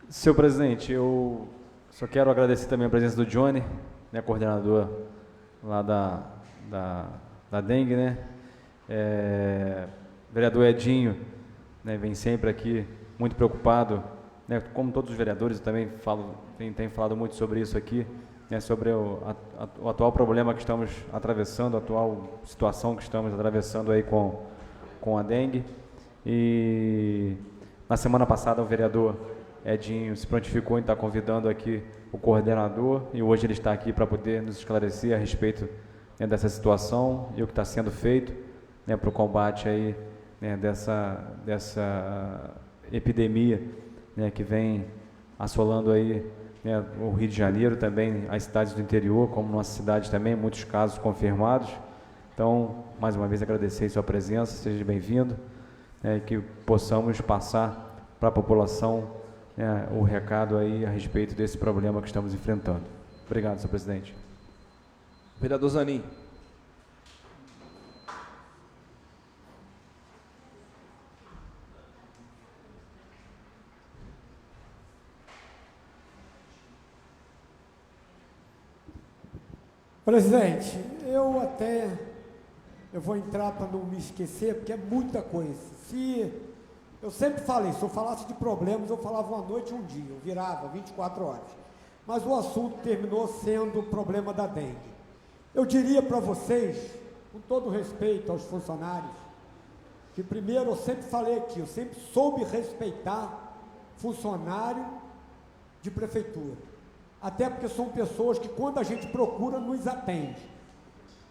Senhor presidente, eu Só quero agradecer também a presença do Johnny, né, coordenador lá da dengue, né? Vereador Edinho, né, vem sempre aqui muito preocupado, né, como todos os vereadores, eu também tenho falado muito sobre isso aqui, né, sobre o atual problema que estamos atravessando, a atual situação que estamos atravessando aí com a dengue. E na semana passada o vereador Edinho se prontificou em estar convidando aqui o coordenador e hoje ele está aqui para poder nos esclarecer a respeito, né, dessa situação e o que está sendo feito, né, para o combate aí, né, dessa epidemia, né, que vem assolando aí, né, o Rio de Janeiro, também as cidades do interior, como nossa cidade também, muitos casos confirmados. Então, mais uma vez agradecer a sua presença, seja bem-vindo, né, que possamos passar para a população, né, o recado aí a respeito desse problema que estamos enfrentando. Obrigado, senhor presidente. Vereador Zanin. Presidente, eu vou entrar para não me esquecer, porque é muita coisa. Eu sempre falei, se eu falasse de problemas, eu falava uma noite e um dia, eu virava 24 horas. Mas o assunto terminou sendo o problema da dengue. Eu diria para vocês, com todo respeito aos funcionários, que primeiro eu sempre falei aqui, eu sempre soube respeitar funcionário de prefeitura. Até porque são pessoas que, quando a gente procura, nos atende.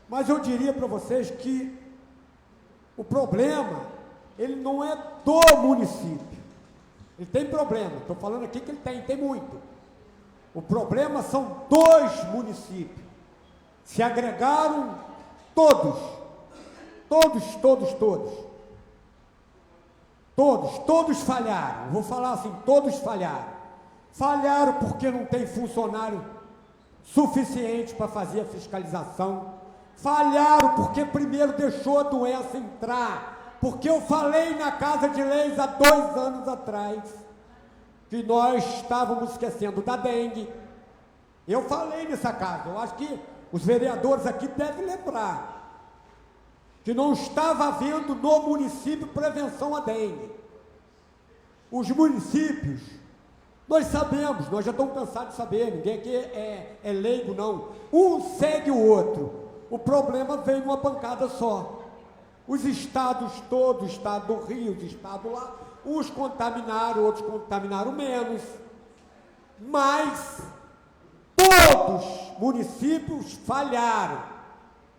Mas eu diria para vocês que o problema, ele não é do município. Ele tem problema, estou falando aqui que ele tem muito. O problema são dois municípios. Se agregaram todos falharam. Vou falar assim, todos falharam. Falharam porque não tem funcionário suficiente para fazer a fiscalização. Falharam porque primeiro deixou a doença entrar. Porque eu falei na Casa de Leis há 2 anos atrás que nós estávamos esquecendo da dengue. Eu falei nessa casa, eu acho que os vereadores aqui devem lembrar que não estava havendo no município prevenção à dengue. Os municípios, nós sabemos, nós já estamos cansados de saber, ninguém aqui é leigo não, um segue o outro, o problema veio numa pancada só. Os estados todos, o estado do Rio, o estado lá, uns contaminaram, outros contaminaram menos, mas todos os municípios falharam,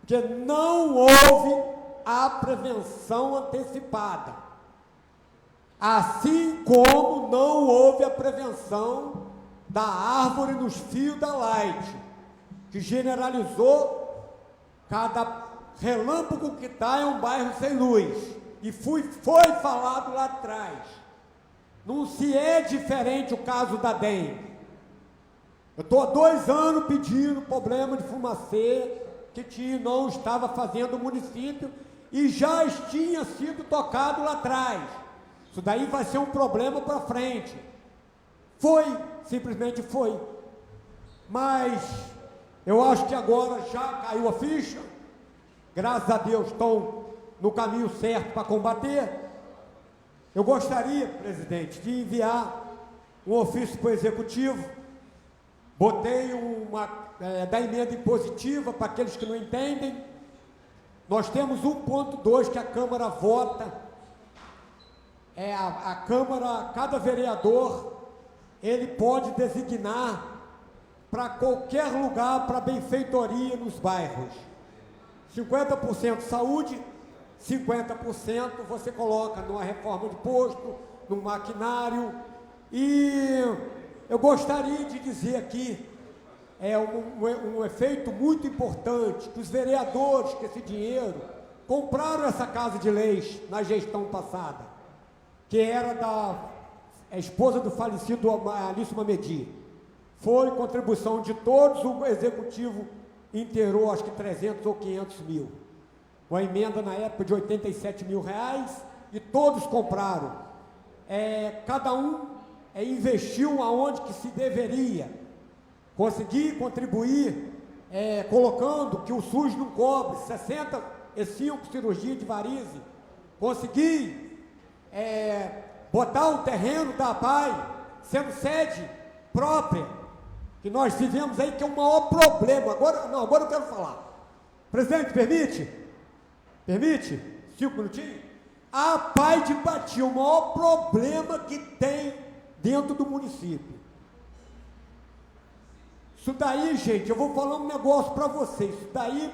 porque não houve a prevenção antecipada, assim como não houve a prevenção da árvore nos fios da Light, que generalizou cada relâmpago que está é um bairro sem luz, e foi falado lá atrás. Não se é diferente o caso da dengue. Eu estou há 2 anos pedindo problema de fumacê que não estava fazendo o município e já tinha sido tocado lá atrás. Isso daí vai ser um problema para frente. Simplesmente foi. Mas eu acho que agora já caiu a ficha. Graças a Deus estão no caminho certo para combater. Eu gostaria, presidente, de enviar um ofício para o Executivo. Botei da emenda impositiva para aqueles que não entendem. Nós temos 1.2 que a Câmara vota. A Câmara, cada vereador, ele pode designar para qualquer lugar, para benfeitoria nos bairros. 50% saúde, 50% você coloca numa reforma de posto, num maquinário. E eu gostaria de dizer aqui, um efeito muito importante, que os vereadores, que esse dinheiro, compraram essa Casa de Leis na gestão passada, que era da esposa do falecido Alício Mamedi. Foi contribuição de todos, o Executivo inteirou acho que 300 ou 500 mil. Uma emenda na época de 87 mil reais, e todos compraram. Cada um investiu aonde que se deveria. Consegui contribuir colocando que o SUS não cobre 65 cirurgias de varize. Consegui botar um terreno da APAI sendo sede própria, que nós fizemos aí, que é o maior problema. Agora eu quero falar. Presidente, permite? Permite? 5 minutinhos? A APAI de Pati, o maior problema que tem dentro do município. Isso daí, gente, eu vou falar um negócio para vocês. Isso daí,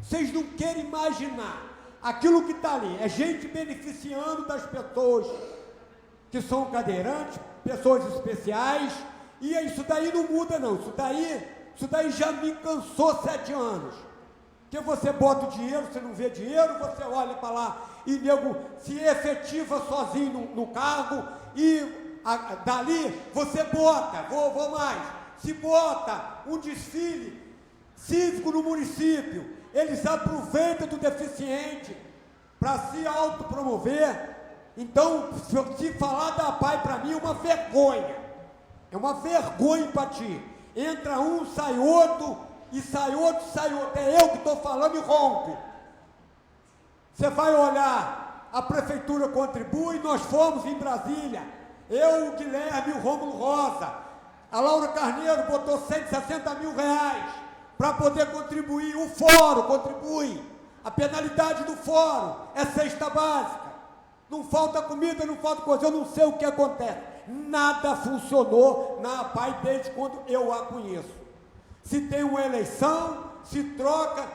vocês não querem imaginar. Aquilo que está ali é gente beneficiando das pessoas que são cadeirantes, pessoas especiais, e isso daí não muda não. Isso daí já me cansou 7 anos. Porque você bota o dinheiro, você não vê dinheiro, você olha para lá e nego se efetiva sozinho no cargo, e dali você bota, vou mais. Se bota um desfile cívico no município, eles aproveitam do deficiente para se autopromover. Então, se falar da APAI para mim é uma vergonha. É uma vergonha para ti. Entra um, sai outro, e sai outro, sai outro. É eu que estou falando e rompe. Você vai olhar, a prefeitura contribui, nós fomos em Brasília. Eu, o Guilherme e o Rômulo Rosa. A Laura Carneiro botou 160 mil reais para poder contribuir. O fórum contribui. A penalidade do fórum é cesta básica. Não falta comida, não falta coisa. Eu não sei o que acontece. Nada funcionou na APAI desde quando eu a conheço. Se tem uma eleição, se troca.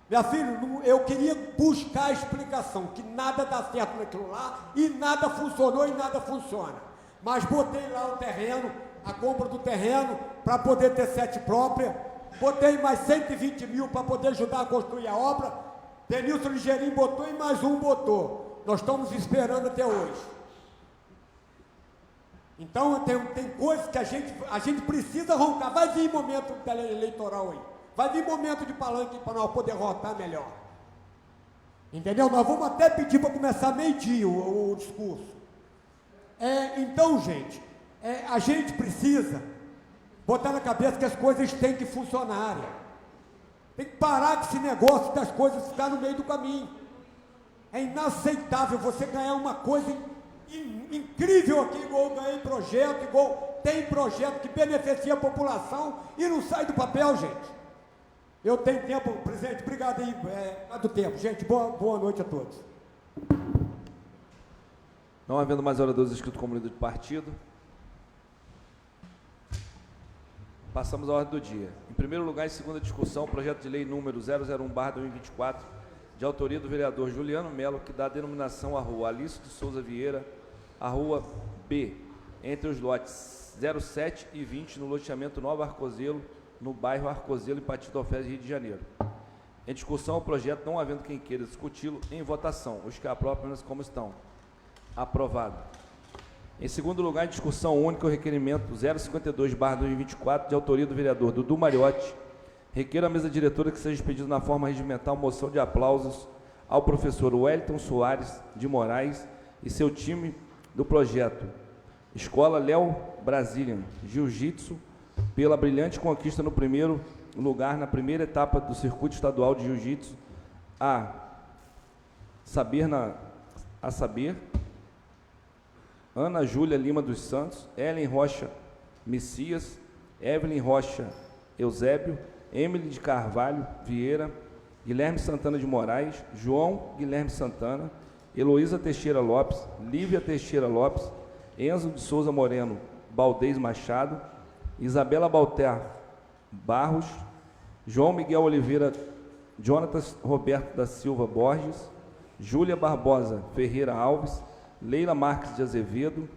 Minha filha, eu queria buscar a explicação, que nada dá certo naquilo lá, e nada funcionou e nada funciona. Mas botei lá o terreno, a compra do terreno, para poder ter sede própria, botei mais 120 mil para poder ajudar a construir a obra, Denilson Ligeirinho botou e mais um botou. Nós estamos esperando até hoje. Então tem coisas que a gente precisa roncar. Vai vir momento eleitoral aí, vai vir momento de palanque para nós poder rotar melhor. Entendeu? Nós vamos até pedir para começar meio-dia o discurso. Então, gente, a gente precisa botar na cabeça que as coisas têm que funcionar. Tem que parar com esse negócio das coisas ficar no meio do caminho. É inaceitável você ganhar uma coisa incrível aqui, igual eu ganhei projeto, igual tem projeto que beneficia a população e não sai do papel, gente. Eu tenho tempo, presidente, obrigado aí, do tempo. Gente, boa noite a todos. Não havendo mais oradores inscritos como líder de partido, passamos à ordem do dia. Em primeiro lugar, em segunda discussão, o projeto de lei número 001/2024, de autoria do vereador Juliano Melo, que dá a denominação à rua Alício de Souza Vieira, a rua B, entre os lotes 07 e 20, no loteamento Nova Arcozelo, no bairro Arcozelo, em Pati do Alferes, Rio de Janeiro. Em discussão, o projeto, não havendo quem queira discuti-lo, em votação. Os que aprovam apenas como estão. Aprovado. Em segundo lugar, em discussão única, o requerimento 052/2024, de autoria do vereador Dudu Mariotti, requer à mesa diretora que seja pedido na forma regimental moção de aplausos ao professor Wellington Soares de Moraes e seu time do projeto Escola Léo Brazilian Jiu-Jitsu pela brilhante conquista no primeiro lugar na primeira etapa do circuito estadual de Jiu-Jitsu a saber Ana Júlia Lima dos Santos, Ellen Rocha Messias, Evelyn Rocha Eusébio, Emily de Carvalho Vieira, Guilherme Santana de Moraes, João Guilherme Santana, Heloísa Teixeira Lopes, Lívia Teixeira Lopes, Enzo de Souza Moreno Baldez Machado, Isabela Balter Barros, João Miguel Oliveira, Jonatas Roberto da Silva Borges, Júlia Barbosa Ferreira Alves, Leila Marques de Azevedo,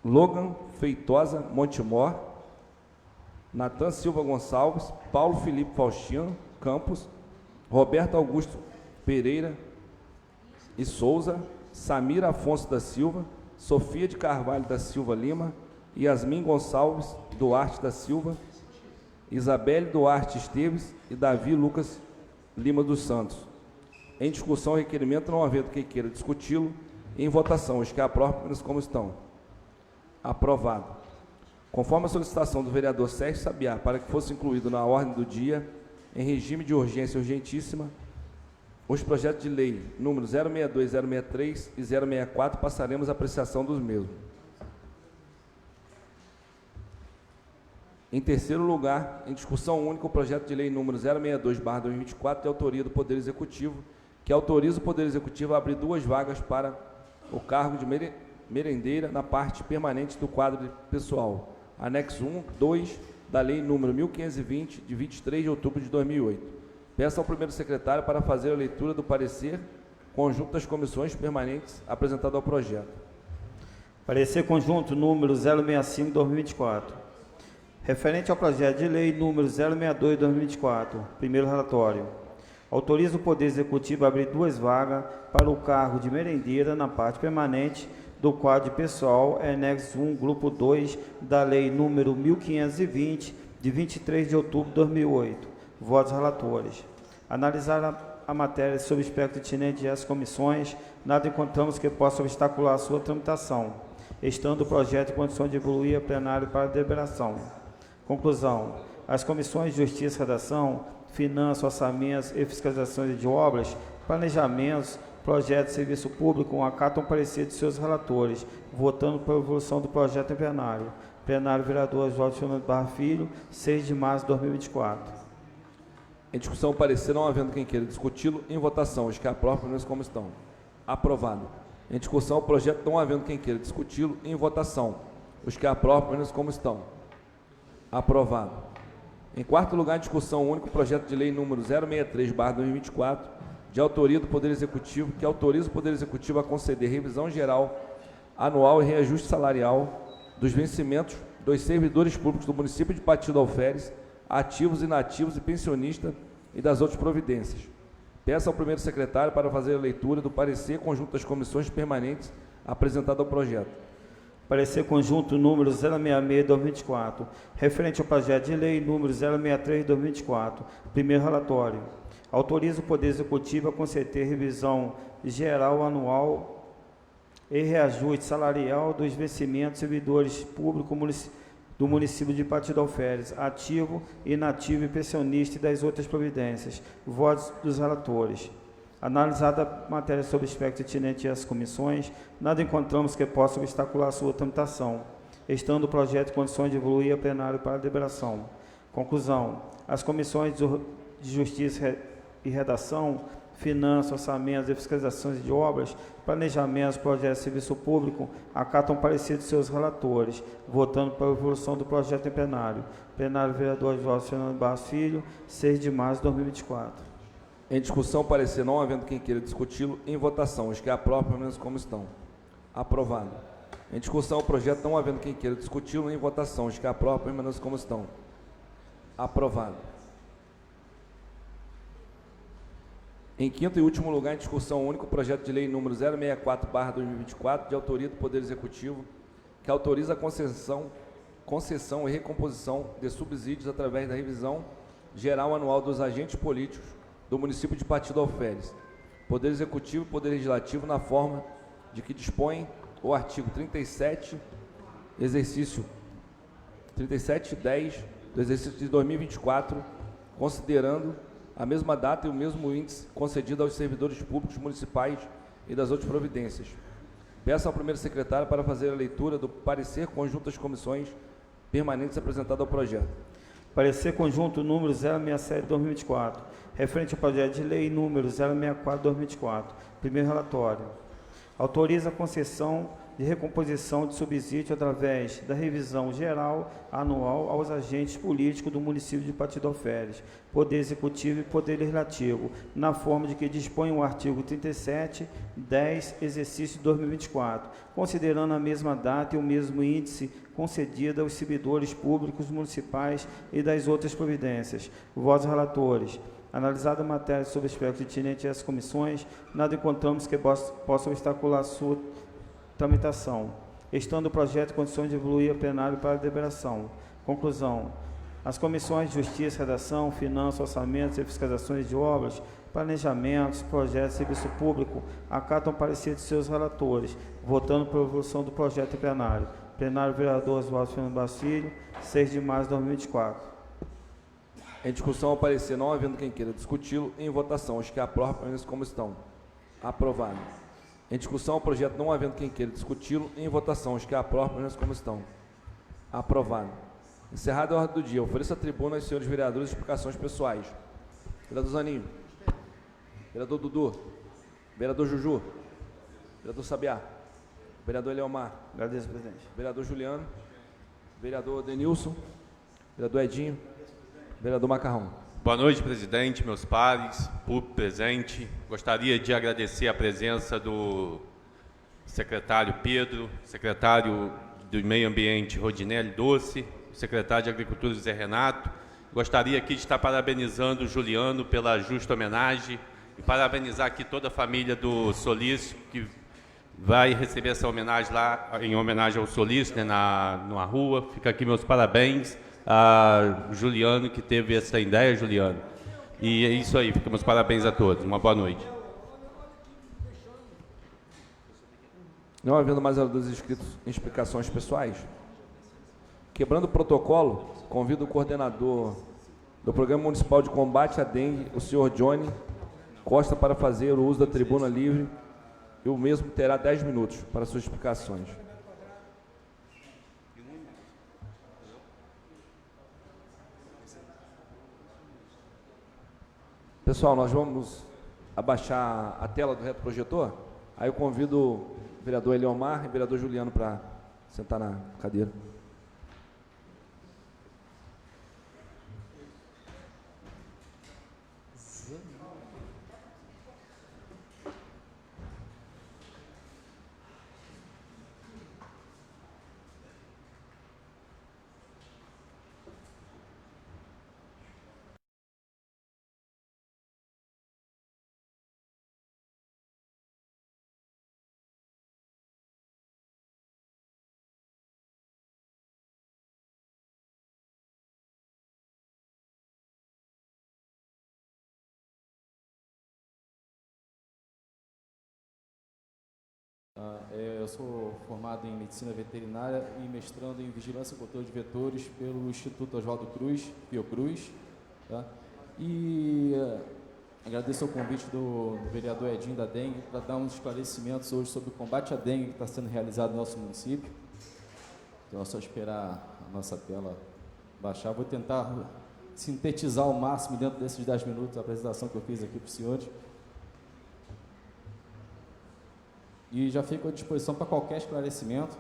Logan Feitosa Montemor, Natan Silva Gonçalves, Paulo Felipe Faustino Campos, Roberto Augusto Pereira e Souza, Samira Afonso da Silva, Sofia de Carvalho da Silva Lima, Yasmin Gonçalves Duarte da Silva, Isabelle Duarte Esteves e Davi Lucas Lima dos Santos. Em discussão, o requerimento, não havendo quem queira discuti-lo, em votação, os que aprovam como estão. Aprovado. Conforme a solicitação do vereador Sérgio Sabiá para que fosse incluído na ordem do dia, em regime de urgência urgentíssima, os projetos de lei número 062, 063 e 064 passaremos à apreciação dos mesmos. Em terceiro lugar, em discussão única, o projeto de lei número 062/2024, de autoria do Poder Executivo, que autoriza o Poder Executivo a abrir 2 vagas para o cargo de merendeira na parte permanente do quadro de pessoal, anexo 1, 2 da Lei número 1520, de 23 de outubro de 2008. Peço ao primeiro secretário para fazer a leitura do parecer conjunto das comissões permanentes apresentado ao projeto. Parecer conjunto número 065/2024. Referente ao projeto de lei número 062/2024, primeiro relatório. Autoriza o Poder Executivo a abrir 2 vagas para o cargo de merendeira na parte permanente do quadro de pessoal, anexo 1, grupo 2, da Lei número 1520, de 23 de outubro de 2008. Votos relatores. Analisar a matéria sob o espectro tinente às comissões, nada encontramos que possa obstacular a sua tramitação, estando o projeto em condições de evoluir a plenário para deliberação. Conclusão. As comissões de Justiça e Redação, Finanças, Orçamentos e Fiscalizações de Obras, Planejamentos, Projetos de Serviço Público acatam o parecer de seus relatores, votando pela evolução do projeto em plenário. Plenário, vereador Oswaldo Fernando Barra Filho, 6 de março de 2024. Em discussão, o parecer, não havendo quem queira discuti-lo, em votação, os que aprovam, permaneçam como estão. Aprovado. Em discussão, o projeto, não havendo quem queira discuti-lo, em votação, os que aprovam, permaneçam como estão. Aprovado. Em quarto lugar, em discussão única, o projeto de lei número 063/2024, de autoria do Poder Executivo, que autoriza o Poder Executivo a conceder revisão geral anual e reajuste salarial dos vencimentos dos servidores públicos do município de Pati do Alferes, ativos, inativos e pensionistas, e das outras providências. Peço ao primeiro secretário para fazer a leitura do parecer conjunto das comissões permanentes apresentado ao projeto. Parecer conjunto número 066/2024, referente ao projeto de lei número 063/2024, primeiro relatório. Autoriza o Poder Executivo a conceder revisão geral anual e reajuste salarial dos vencimentos de servidores públicos do município de Pati do Alferes, ativo, inativo e pensionista, e das outras providências. Votos dos relatores. Analisada a matéria sob o espectro tinente às comissões, nada encontramos que possa obstacular a sua tramitação, estando o projeto em condições de evoluir a plenário para a deliberação. Conclusão. As comissões de Justiça e Redação, Finanças, Orçamentos e Fiscalizações de Obras, Planejamentos, Projetos de Serviço Público, acatam o parecer de seus relatores, votando pela evolução do projeto em plenário. Plenário, vereador Oswaldo Fernando Barra Filho, 6 de março de 2024. Em discussão, parecer, não havendo quem queira discuti-lo, em votação, os que aprovam, permaneçam como estão. Aprovado. Em discussão, o projeto, não havendo quem queira discuti-lo, em votação, os que aprovam, permaneçam como estão. Aprovado. Em quinto e último lugar, em discussão única, o projeto de lei número 064/2024, de autoria do Poder Executivo, que autoriza a concessão e recomposição de subsídios através da revisão geral anual dos agentes políticos do município de Pati do Alferes, Poder Executivo e Poder Legislativo, na forma de que dispõe o artigo 37, exercício 3710 do exercício de 2024, considerando a mesma data e o mesmo índice concedido aos servidores públicos municipais e das outras providências. Peço ao primeiro secretário para fazer a leitura do parecer conjunto das comissões permanentes apresentado ao projeto. Parecer conjunto número 067/2024, referente ao projeto de lei número 064/2024, primeiro relatório. Autoriza a concessão de recomposição de subsídio através da revisão geral anual aos agentes políticos do município de Pati do Alferes, Poder Executivo e Poder Legislativo, na forma de que dispõe o artigo 3710, exercício de 2024, considerando a mesma data e o mesmo índice concedido aos servidores públicos municipais e das outras providências. Votos relatores. Analisada a matéria sob o espectro tinente às comissões, nada encontramos que possa obstacular a sua tramitação, estando o projeto em condições de evoluir a plenário para a deliberação. Conclusão. As comissões de Justiça, Redação, Finanças, Orçamentos e Fiscalizações de Obras, Planejamentos, Projetos de Serviço Público, acatam o parecer de seus relatores, votando pela evolução do projeto em plenário. Plenário vereador Oswaldo Fernando Basílio, 6 de março de 2024. Em discussão ao parecer, não havendo quem queira discuti-lo, em votação, os que aprovam permaneçam como estão. Aprovado. Em discussão ao projeto, não havendo quem queira discuti-lo, em votação, os que aprovam permaneçam como estão. Aprovado. Encerrada a ordem do dia, ofereço a tribuna aos senhores vereadores explicações pessoais. Vereador Zaninho. Vereador Dudu. Vereador Juju. Vereador Sabiá. Vereador Eleomar. Agradeço, presidente. Vereador Juliano. Vereador Denilson. Vereador Edinho. Vereador Macarrão. Boa noite, presidente, meus pares, público presente. Gostaria de agradecer a presença do secretário Pedro, secretário do Meio Ambiente Rodinelli Doce, secretário de Agricultura José Renato. Gostaria aqui de estar parabenizando o Juliano pela justa homenagem e parabenizar aqui toda a família do Solício, que vai receber essa homenagem lá, em homenagem ao Solício, né, na rua. Fica aqui meus parabéns a Juliano, que teve essa ideia, Juliano. E é isso aí, fica meus parabéns a todos. Uma boa noite. Não havendo mais vereadores inscritos em explicações pessoais, quebrando o protocolo, convido o coordenador do Programa Municipal de Combate à Dengue, o senhor Johnny Costa, para fazer o uso da tribuna livre, e o mesmo terá 10 minutos para suas explicações. Pessoal, nós vamos abaixar a tela do retroprojetor. Aí eu convido o vereador Eleomar e o vereador Juliano para sentar na cadeira. Eu sou formado em Medicina Veterinária e mestrando em Vigilância e Controle de Vetores pelo Instituto Oswaldo Cruz, Fiocruz. Tá? E agradeço o convite do vereador Edinho da Dengue para dar uns esclarecimentos hoje sobre o combate à dengue que está sendo realizado no nosso município. Então é só esperar a nossa tela baixar. Vou tentar sintetizar ao máximo dentro desses 10 minutos a apresentação que eu fiz aqui para os senhores. E já fico à disposição para qualquer esclarecimento.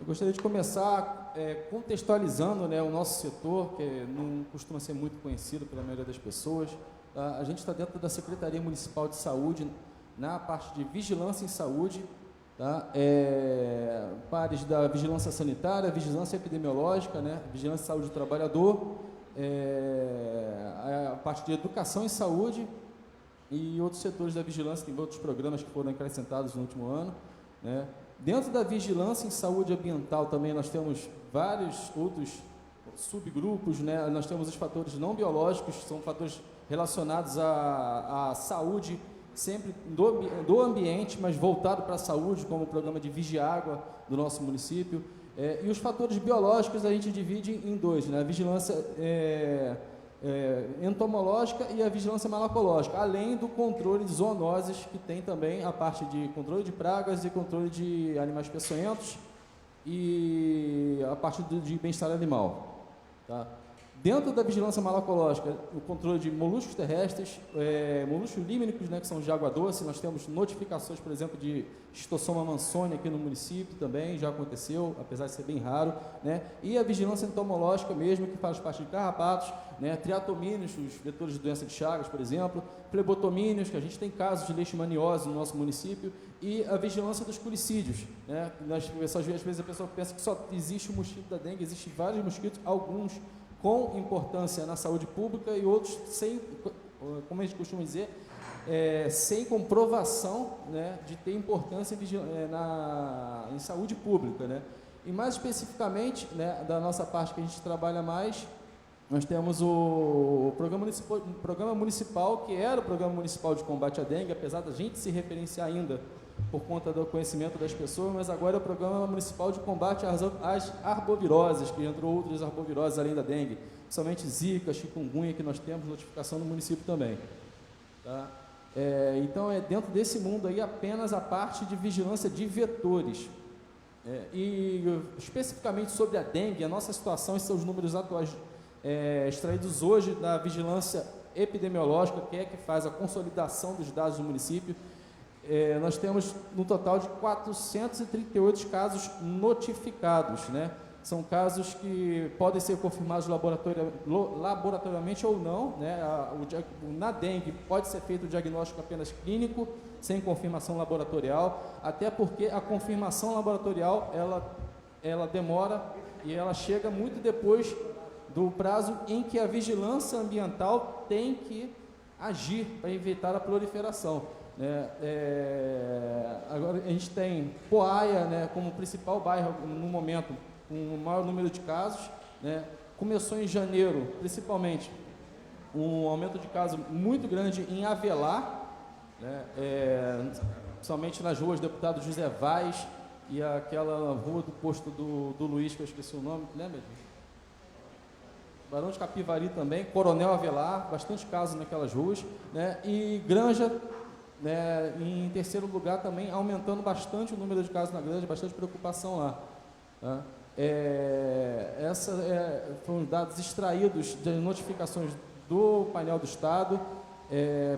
Eu gostaria de começar contextualizando, né, o nosso setor, que não costuma ser muito conhecido pela maioria das pessoas. Tá? A gente está dentro da Secretaria Municipal de Saúde, na parte de Vigilância em Saúde, tá? Pares da Vigilância Sanitária, Vigilância Epidemiológica, né? Vigilância em Saúde do Trabalhador, a parte de Educação em Saúde e outros setores da vigilância, tem outros programas que foram acrescentados no último ano, né? Dentro da vigilância em saúde ambiental também nós temos vários outros subgrupos, né? Nós temos os fatores não biológicos, que são fatores relacionados à saúde, sempre do ambiente, mas voltado para a saúde, como o programa de Vigiágua do nosso município. E os fatores biológicos a gente divide em dois, né? A vigilância entomológica e a vigilância malacológica, além do controle de zoonoses, que tem também a parte de controle de pragas e controle de animais peçonhentos e a parte de bem-estar animal. Tá? Dentro da vigilância malacológica, o controle de moluscos terrestres, moluscos límnicos, né, que são de água doce, nós temos notificações, por exemplo, de Schistossoma mansoni aqui no município também, já aconteceu, apesar de ser bem raro, né, e a vigilância entomológica mesmo, que faz parte de carrapatos, né, triatomíneos, os vetores de doença de Chagas, por exemplo, flebotomíneos, que a gente tem casos de leishmaniose no nosso município, e a vigilância dos culicídios, né, às vezes a pessoa pensa que só existe o mosquito da dengue, existem vários mosquitos, alguns com importância na saúde pública e outros sem, como a gente costuma dizer, sem comprovação, né, de ter importância em saúde pública, né. E mais especificamente, né, da nossa parte que a gente trabalha mais, nós temos o programa municipal, que era o Programa Municipal de Combate à Dengue, apesar da gente se referenciar ainda por conta do conhecimento das pessoas, mas agora é o Programa Municipal de Combate às Arboviroses, que entrou outras arboviroses além da dengue, somente zika, chikungunya, que nós temos notificação no município também. Tá? Então, dentro desse mundo aí, apenas a parte de vigilância de vetores. E especificamente sobre a dengue, a nossa situação, esses são os números atuais extraídos hoje da vigilância epidemiológica, que é que faz a consolidação dos dados do município. Nós temos no total de 438 casos notificados, né? São casos que podem ser confirmados laboratorialmente ou não, né? Na dengue pode ser feito o diagnóstico apenas clínico, sem confirmação laboratorial, até porque a confirmação laboratorial ela demora e ela chega muito depois do prazo em que a vigilância ambiental tem que agir para evitar a proliferação. Agora a gente tem Poaia, né, como principal bairro no momento com o maior número de casos, né. Começou em janeiro, principalmente, um aumento de casos muito grande em Avelar, né, somente nas ruas Deputado José Vaz e aquela rua do posto do Luiz, que eu esqueci o nome, lembra? Barão de Capivari também, Coronel Avelar, bastante casos naquelas ruas, né, e Granja, né, em terceiro lugar também, aumentando bastante o número de casos na Granja, bastante preocupação lá. Tá? Foram dados extraídos de notificações do painel do Estado,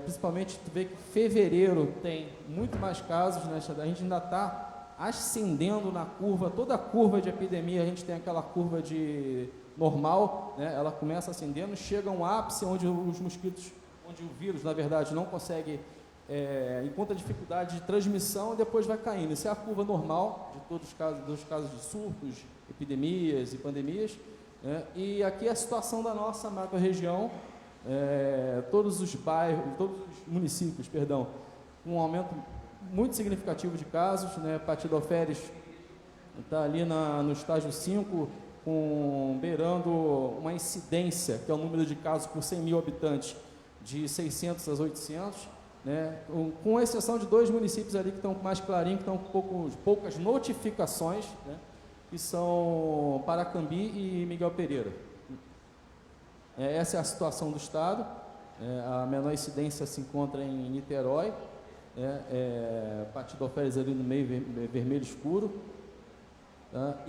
principalmente tu vê que fevereiro tem muito mais casos, né, a gente ainda está ascendendo na curva, toda a curva de epidemia, a gente tem aquela curva de normal, né, ela começa ascendendo, chega a um ápice onde os mosquitos, onde o vírus, na verdade, não consegue encontra dificuldade de transmissão e depois vai caindo. Isso é a curva normal de todos os casos, dos casos de surtos, epidemias e pandemias, né? E aqui a situação da nossa macro-região, todos os bairros, todos os municípios, perdão, com um aumento muito significativo de casos, né? Patidoféres está ali no estágio 5, beirando uma incidência, que é o número de casos por 100 mil habitantes, de 600 a 800, né, com exceção de 2 municípios ali que estão mais clarinho, que estão com poucas notificações, né, que são Paracambi e Miguel Pereira. Essa é a situação do Estado. A menor incidência se encontra em Niterói, Patidoféres ali no meio vermelho escuro.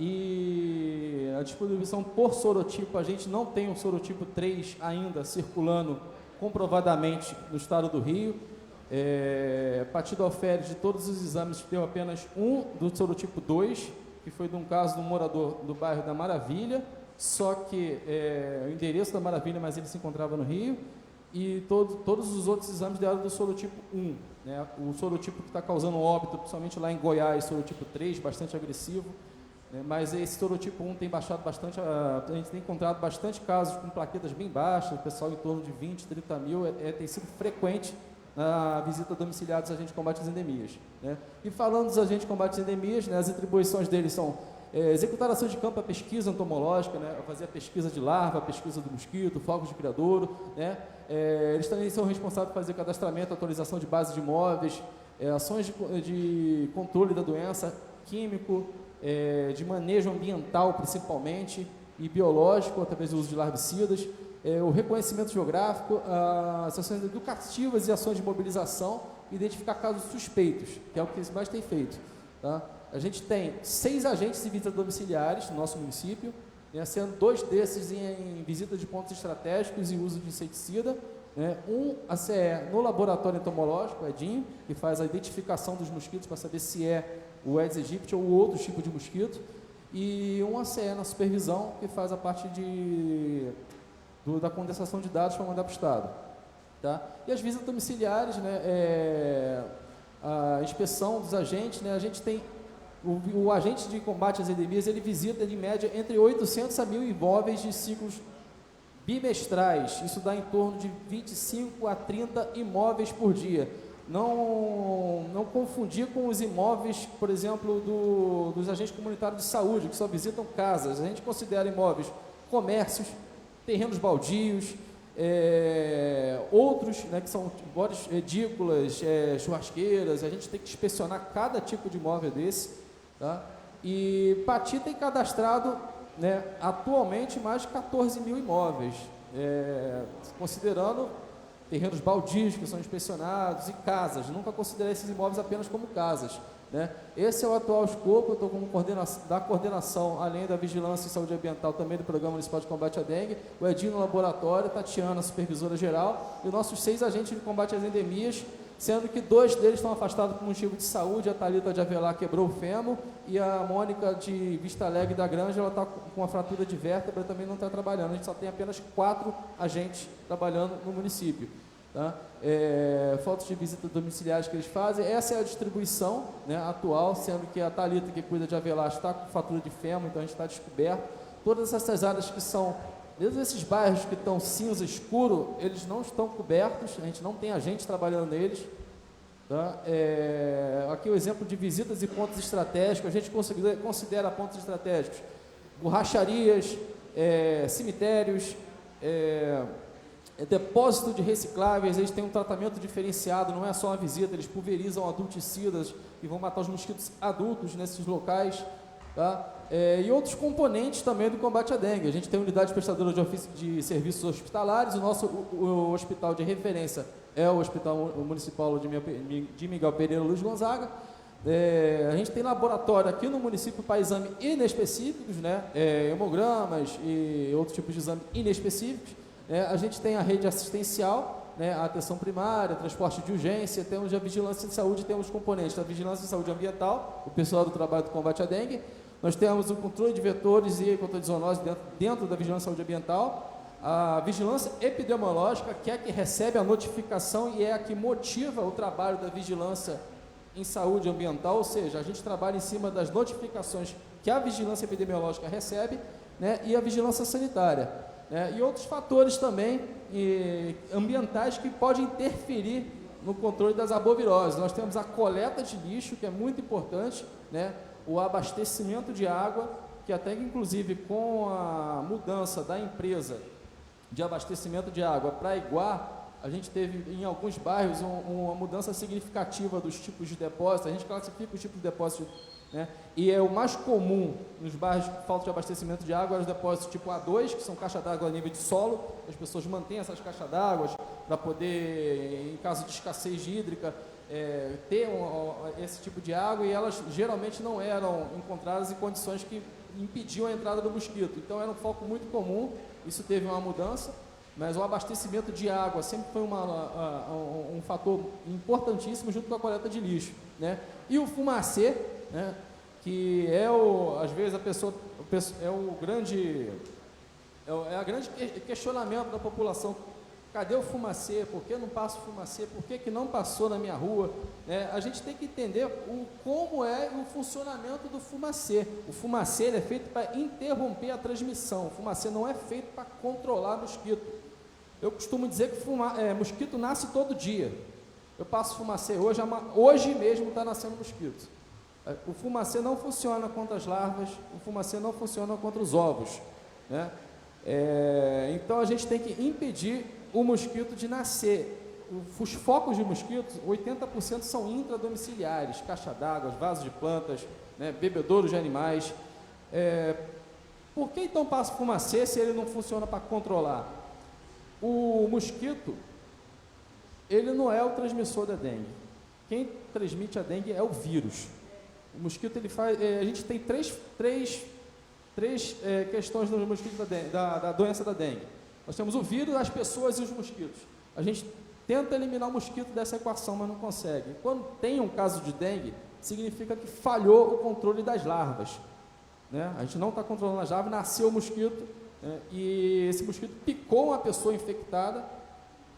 E a distribuição por sorotipo, a gente não tem um sorotipo 3 ainda circulando comprovadamente no estado do Rio. Patidoféres, de todos os exames, deu apenas um do sorotipo 2, que foi de um caso de um morador do bairro da Maravilha, só que o endereço da Maravilha, mas ele se encontrava no Rio, e todos os outros exames deram do sorotipo 1, né? O sorotipo que está causando óbito, principalmente lá em Goiás, sorotipo 3, bastante agressivo, né? Mas esse sorotipo 1 tem baixado bastante, a gente tem encontrado bastante casos com plaquetas bem baixas, o pessoal em torno de 20, 30 mil, tem sido frequente na visita domiciliar dos agentes de combate às endemias, né? E falando dos agentes de combate às endemias, né, as atribuições deles são executar ações de campo, a pesquisa entomológica, né, fazer a pesquisa de larva, a pesquisa do mosquito, focos de criadouro, né, eles também são responsáveis por fazer cadastramento, atualização de base de imóveis, ações de controle da doença, químico, de manejo ambiental principalmente, e biológico, através do uso de larvicidas, o reconhecimento geográfico, as ações educativas e ações de mobilização, identificar casos suspeitos, que é o que mais tem feito. Tá? A gente tem 6 agentes de visitas domiciliares no nosso município, né, sendo 2 desses em visita de pontos estratégicos e uso de inseticida, né, um ACE no laboratório entomológico, o Edinho, que faz a identificação dos mosquitos para saber se é o Aedes aegypti ou outro tipo de mosquito, e um ACE na supervisão, que faz a parte da condensação de dados para mandar para o Estado. Tá? E as visitas domiciliares, né, a inspeção dos agentes, né, a gente tem o agente de combate às endemias, ele visita em média entre 800 a 1.000 imóveis de ciclos bimestrais, isso dá em torno de 25 a 30 imóveis por dia. Não confundir com os imóveis, por exemplo, dos agentes comunitários de saúde, que só visitam casas. A gente considera imóveis comércios, terrenos baldios, outros, né, que são bodes edículas, churrasqueiras. A gente tem que inspecionar cada tipo de imóvel desse. Tá? E Pati tem cadastrado, né, atualmente mais de 14.000 imóveis, considerando terrenos baldios que são inspecionados e casas. Nunca considerei esses imóveis apenas como casas. Né? Esse é o atual escopo. Eu estou como coordenação, além da vigilância e saúde ambiental, também do Programa Municipal de Combate à Dengue, o Edinho no laboratório, Tatiana, supervisora geral, e os nossos 6 agentes de combate às endemias, sendo que 2 deles estão afastados por motivo de saúde. A Thalita de Avelar quebrou o fêmur, e a Mônica de Vista Alegre da Granja, ela está com uma fratura de vértebra, também não está trabalhando. A gente só tem apenas 4 agentes trabalhando no município. Tá? Fotos de visitas domiciliares que eles fazem. Essa é a distribuição, né, atual, sendo que a Thalita, que cuida de Avelar, está com fratura de fêmur, então a gente está descoberto. Todas essas áreas que são, mesmo esses bairros que estão cinza escuro, eles não estão cobertos, a gente não tem agente trabalhando neles. Tá? Aqui o exemplo de visitas e pontos estratégicos. A gente considera pontos estratégicos borracharias, cemitérios, depósito de recicláveis. Eles têm um tratamento diferenciado, não é só uma visita, eles pulverizam adulticidas e vão matar os mosquitos adultos nesses locais. Tá? E outros componentes também do combate à dengue. A gente tem unidades prestadoras de serviços hospitalares. O nosso hospital de referência é o Hospital Municipal de Miguel Pereira Luiz Gonzaga. A gente tem laboratório aqui no município para exames inespecíficos, né? Hemogramas e outros tipos de exames inespecíficos. A gente tem a rede assistencial, né? A atenção primária, transporte de urgência, temos a vigilância de saúde, temos componentes da vigilância de saúde ambiental, o pessoal do trabalho do combate à dengue. Nós temos o controle de vetores e controle de zoonose dentro da vigilância de saúde ambiental. A vigilância epidemiológica, que é a que recebe a notificação e é a que motiva o trabalho da vigilância em saúde ambiental, ou seja, a gente trabalha em cima das notificações que a vigilância epidemiológica recebe, né, e a vigilância sanitária, né, e outros fatores também ambientais que podem interferir no controle das arboviroses. Nós temos a coleta de lixo, que é muito importante, né, o abastecimento de água, que até inclusive com a mudança da empresa de abastecimento de água para Iguá, a gente teve em alguns bairros uma mudança significativa dos tipos de depósito. A gente classifica os tipos de depósito, né? E é o mais comum nos bairros que falta de abastecimento de água, os depósitos tipo A2, que são caixa d'água a nível de solo. As pessoas mantêm essas caixas d'água para poder, em caso de escassez hídrica, ter esse tipo de água, e elas geralmente não eram encontradas em condições que impediam a entrada do mosquito. Então era um foco muito comum. Isso teve uma mudança, mas o abastecimento de água sempre foi um fator importantíssimo, junto com a coleta de lixo, né? E o fumacê, né, que às vezes a grande questionamento da população: cadê o fumacê? Por que não passa o fumacê? Por que não passou na minha rua? A gente tem que entender como é o funcionamento do fumacê. O fumacê é feito para interromper a transmissão. O fumacê não é feito para controlar mosquito. Eu costumo dizer que mosquito nasce todo dia. Eu passo fumacê hoje mesmo está nascendo mosquito. O fumacê não funciona contra as larvas, o fumacê não funciona contra os ovos, né? Então a gente tem que impedir o mosquito de nascer. Os focos de mosquitos, 80% são intradomiciliares, caixa d'água, vasos de plantas, né, bebedouros de animais. Por que então passa fumacê se ele não funciona para controlar? O mosquito, ele não é o transmissor da dengue. Quem transmite a dengue é o vírus. O mosquito, ele faz... a gente tem três questões no mosquito da doença da dengue. Nós temos o vírus, as pessoas e os mosquitos. A gente tenta eliminar o mosquito dessa equação, mas não consegue. Quando tem um caso de dengue, significa que falhou o controle das larvas, né? A gente não está controlando as larvas, nasceu o mosquito, né? E esse mosquito picou uma pessoa infectada,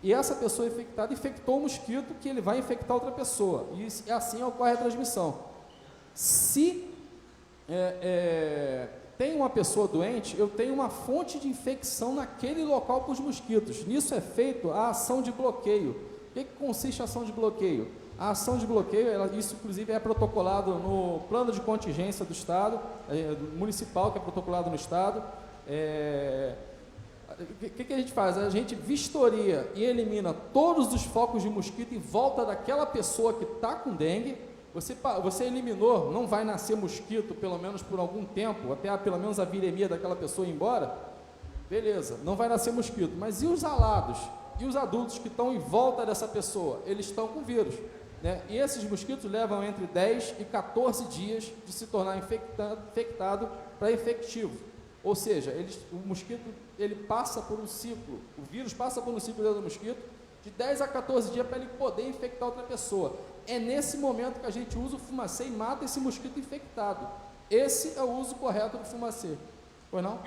e essa pessoa infectada infectou o mosquito, que ele vai infectar outra pessoa, e assim ocorre a transmissão. Se tem uma pessoa doente, eu tenho uma fonte de infecção naquele local para os mosquitos. Nisso é feito a ação de bloqueio. O que consiste a ação de bloqueio? A ação de bloqueio, isso inclusive é protocolado no plano de contingência do Estado, municipal, que é protocolado no Estado. O que a gente faz? A gente vistoria e elimina todos os focos de mosquito em volta daquela pessoa que está com dengue. Você eliminou, não vai nascer mosquito, pelo menos por algum tempo, até pelo menos a viremia daquela pessoa ir embora, beleza, não vai nascer mosquito, mas e os alados, e os adultos que estão em volta dessa pessoa? Eles estão com vírus, né? E esses mosquitos levam entre 10 e 14 dias de se tornar infectado para infectivo, ou seja, o mosquito, ele passa por um ciclo, o vírus passa por um ciclo dentro do mosquito, de 10 a 14 dias para ele poder infectar outra pessoa. É nesse momento que a gente usa o fumacê e mata esse mosquito infectado. Esse é o uso correto do fumacê. Pois não?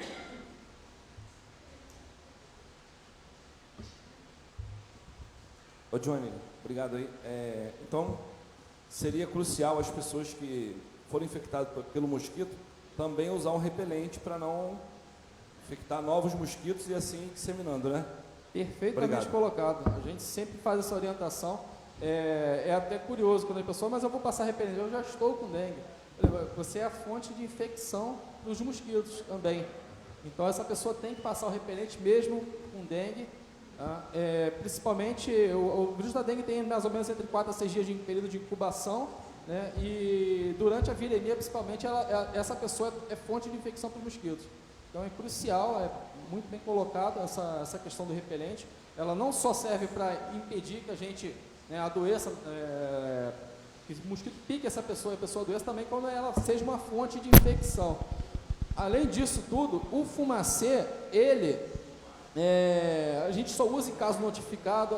Ô Johnny, obrigado aí. Então, seria crucial as pessoas que forem infectadas pelo mosquito também usar um repelente para não infectar novos mosquitos e assim disseminando, né? Perfeitamente colocado. A gente sempre faz essa orientação. É até curioso quando a pessoa, mas eu vou passar repelente, eu já estou com dengue. Você é a fonte de infecção dos mosquitos também. Então essa pessoa tem que passar o repelente mesmo com dengue. Principalmente, o vírus da dengue tem mais ou menos entre 4 a 6 dias de período de incubação, né? E durante a viremia, principalmente, essa pessoa é fonte de infecção para os mosquitos. Então é crucial, é muito bem colocado essa questão do repelente. Ela não só serve para impedir que a gente, né, adoeça, que o mosquito pique essa pessoa e a pessoa adoeça, também quando ela seja uma fonte de infecção. Além disso tudo, o fumacê, a gente só usa em caso notificado.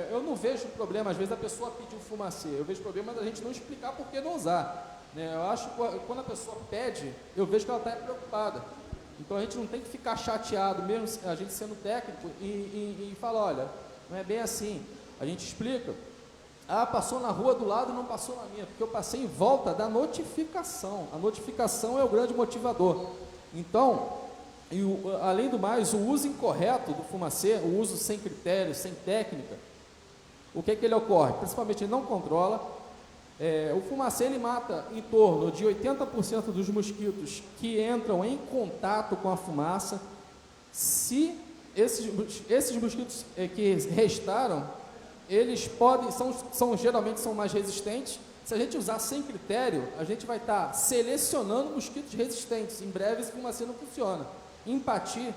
Eu não vejo problema, às vezes, a pessoa pedir o fumacê. Eu vejo problema da gente não explicar por que não usar, né? Eu acho que quando a pessoa pede, eu vejo que ela está preocupada. Então a gente não tem que ficar chateado, mesmo a gente sendo técnico, e falar, olha, não é bem assim. A gente explica. Passou na rua do lado e não passou na minha, porque eu passei em volta da notificação. A notificação é o grande motivador. Então, além do mais, o uso incorreto do fumacê, o uso sem critério, sem técnica, o que ele ocorre? Principalmente ele não controla. O fumacê, ele mata em torno de 80% dos mosquitos que entram em contato com a fumaça. Se esses mosquitos que restaram, eles geralmente são mais resistentes. Se a gente usar sem critério, a gente vai estar selecionando mosquitos resistentes. Em breve esse fumacê não funciona. Empati,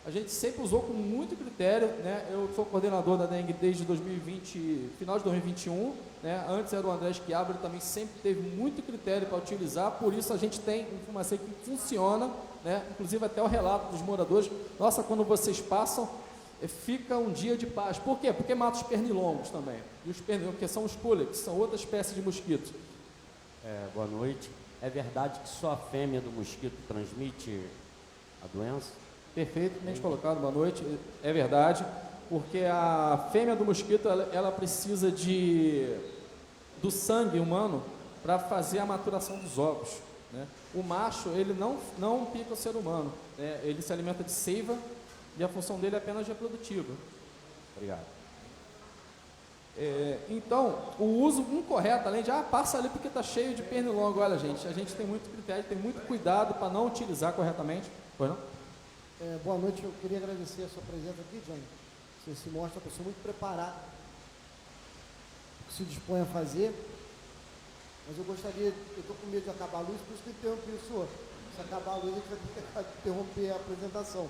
a gente sempre usou com muito critério, né? Eu sou coordenador da dengue desde 2020, final de 2021, né? Antes era o André Schiabra, ele também sempre teve muito critério para utilizar, por isso a gente tem um fumacê que funciona, né? Inclusive até o relato dos moradores, nossa, quando vocês passam, fica um dia de paz. Por quê? Porque mata os pernilongos também, e os pernilongos, que são os culex, que são outra espécie de mosquitos. Boa noite. É verdade que só a fêmea do mosquito transmite a doença? Perfeitamente colocado, boa noite. É verdade, porque a fêmea do mosquito, ela precisa do sangue humano para fazer a maturação dos ovos, né? O macho, ele não pica o ser humano, né? Ele se alimenta de seiva e a função dele é apenas reprodutiva. Obrigado. Então, o uso incorreto, além de, passa ali porque está cheio de pernilongo, olha, gente, a gente tem muito critério, tem muito cuidado para não utilizar corretamente. Pois não? Boa noite, eu queria agradecer a sua presença aqui, Johnny. Você se mostra uma pessoa muito preparada, que se dispõe a fazer, mas eu estou com medo de acabar a luz, por isso que eu interrompi o senhor. Se acabar a luz, a gente vai ter que interromper a apresentação.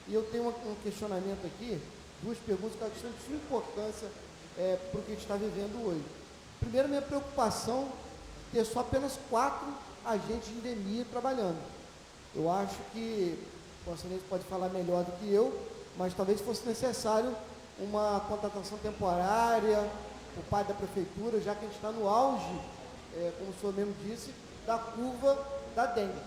E eu tenho um questionamento aqui, duas perguntas que eu acho de suma importância para o que a gente está vivendo hoje. Primeiro, minha preocupação é ter só apenas 4 agentes de endemia trabalhando. Eu acho que o Excelência pode falar melhor do que eu, mas talvez fosse necessário uma contratação temporária por parte da Prefeitura, já que a gente está no auge, como o senhor mesmo disse, da curva da dengue.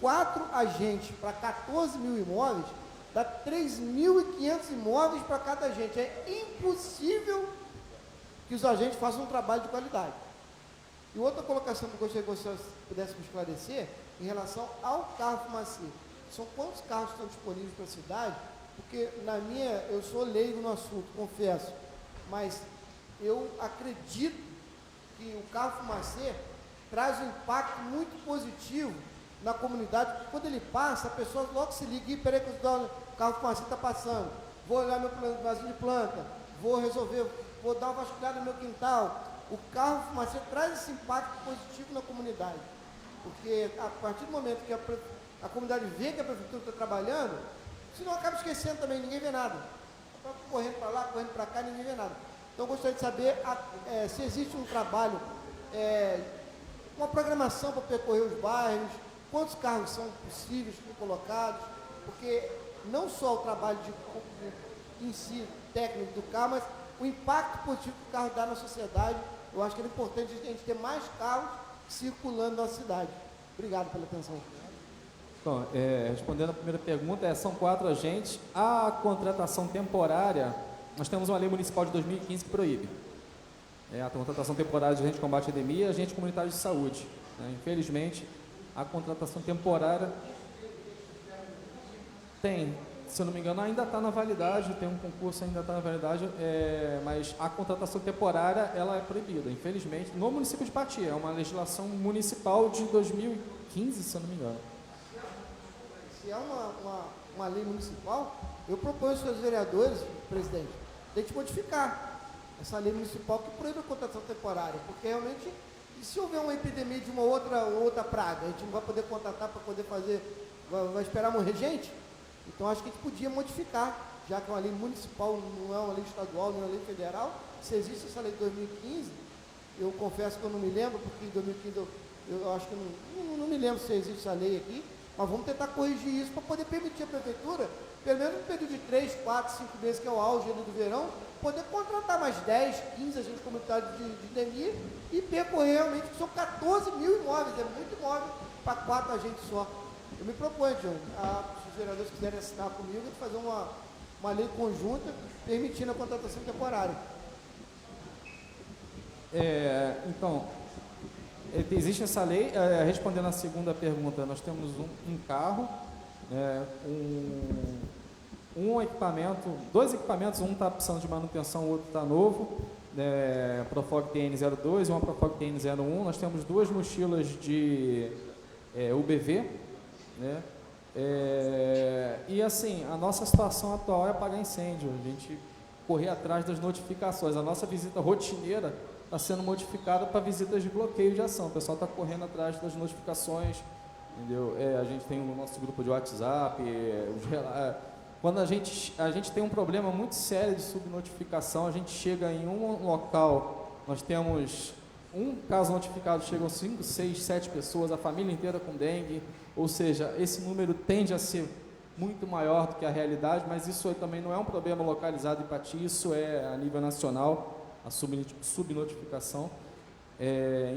4 agentes para 14 mil imóveis, dá 3.500 imóveis para cada agente. É impossível que os agentes façam um trabalho de qualidade. E outra colocação que eu gostaria que você pudesse me esclarecer, em relação ao carro fumacê. São quantos carros estão disponíveis para a cidade? Porque eu sou leigo no assunto, confesso, mas eu acredito que o carro fumacê traz um impacto muito positivo na comunidade, porque quando ele passa, a pessoa logo se liga, peraí que o carro fumacê está passando, vou olhar meu vasinho de planta, vou resolver, vou dar uma vasculhada no meu quintal. O carro fumacê traz esse impacto positivo na comunidade, porque a partir do momento que a comunidade vê que a prefeitura está trabalhando, senão acaba esquecendo também, ninguém vê nada. Está correndo para lá, correndo para cá, ninguém vê nada. Então, eu gostaria de saber se existe um trabalho, uma programação para percorrer os bairros, quantos carros são possíveis ser colocados, porque não só o trabalho em si, técnico do carro, mas o impacto positivo que o carro dá na sociedade. Eu acho que é importante a gente ter mais carros circulando na cidade. Obrigado pela atenção. Então, respondendo a primeira pergunta, são 4 agentes. A contratação temporária, nós temos uma lei municipal de 2015 que proíbe. A contratação temporária de agente de combate à endemia e agente comunitário de saúde. Infelizmente, a contratação temporária tem, se eu não me engano, ainda está na validade, tem um concurso ainda está na validade, mas a contratação temporária ela é proibida, infelizmente, no município de Pati. É uma legislação municipal de 2015, se eu não me engano. Se é uma lei municipal, eu proponho aos seus vereadores, presidente, de a gente modificar essa lei municipal que proíbe a contratação temporária, porque realmente, e se houver uma epidemia de uma outra praga, a gente não vai poder contratar para poder fazer, vai esperar morrer gente? Então, acho que a gente podia modificar, já que é uma lei municipal, não é uma lei estadual, não é uma lei federal. Se existe essa lei de 2015, eu confesso que eu não me lembro, porque em 2015 eu acho que não me lembro se existe essa lei aqui, mas vamos tentar corrigir isso para poder permitir a prefeitura, pelo menos no período de 3, 4, 5 meses, que é o auge do verão, poder contratar mais 10, 15 agentes comunitários de endemia e percorrer realmente, que são 14 mil imóveis, é muito imóvel para 4 agentes só. Eu me proponho, Johnny, se os vereadores quiserem assinar comigo, de fazer uma lei conjunta permitindo a contratação temporária. Então, existe essa lei. Respondendo a segunda pergunta, nós temos um carro, um equipamento, 2 equipamentos, um está precisando de manutenção, o outro está novo, Profog TN02 e uma Profog TN01. Nós temos 2 mochilas de UBV, e assim, a nossa situação atual é apagar incêndio, a gente correr atrás das notificações. A nossa visita rotineira está sendo modificada para visitas de bloqueio de ação. O pessoal está correndo atrás das notificações, entendeu? A gente tem o nosso grupo de WhatsApp, quando a gente tem um problema muito sério de subnotificação, a gente chega em um local, nós temos um caso notificado, chegam 5, 6, 7 pessoas, a família inteira com dengue, ou seja, esse número tende a ser muito maior do que a realidade, mas isso aí também não é um problema localizado em Pati, isso é a nível nacional, a subnotificação.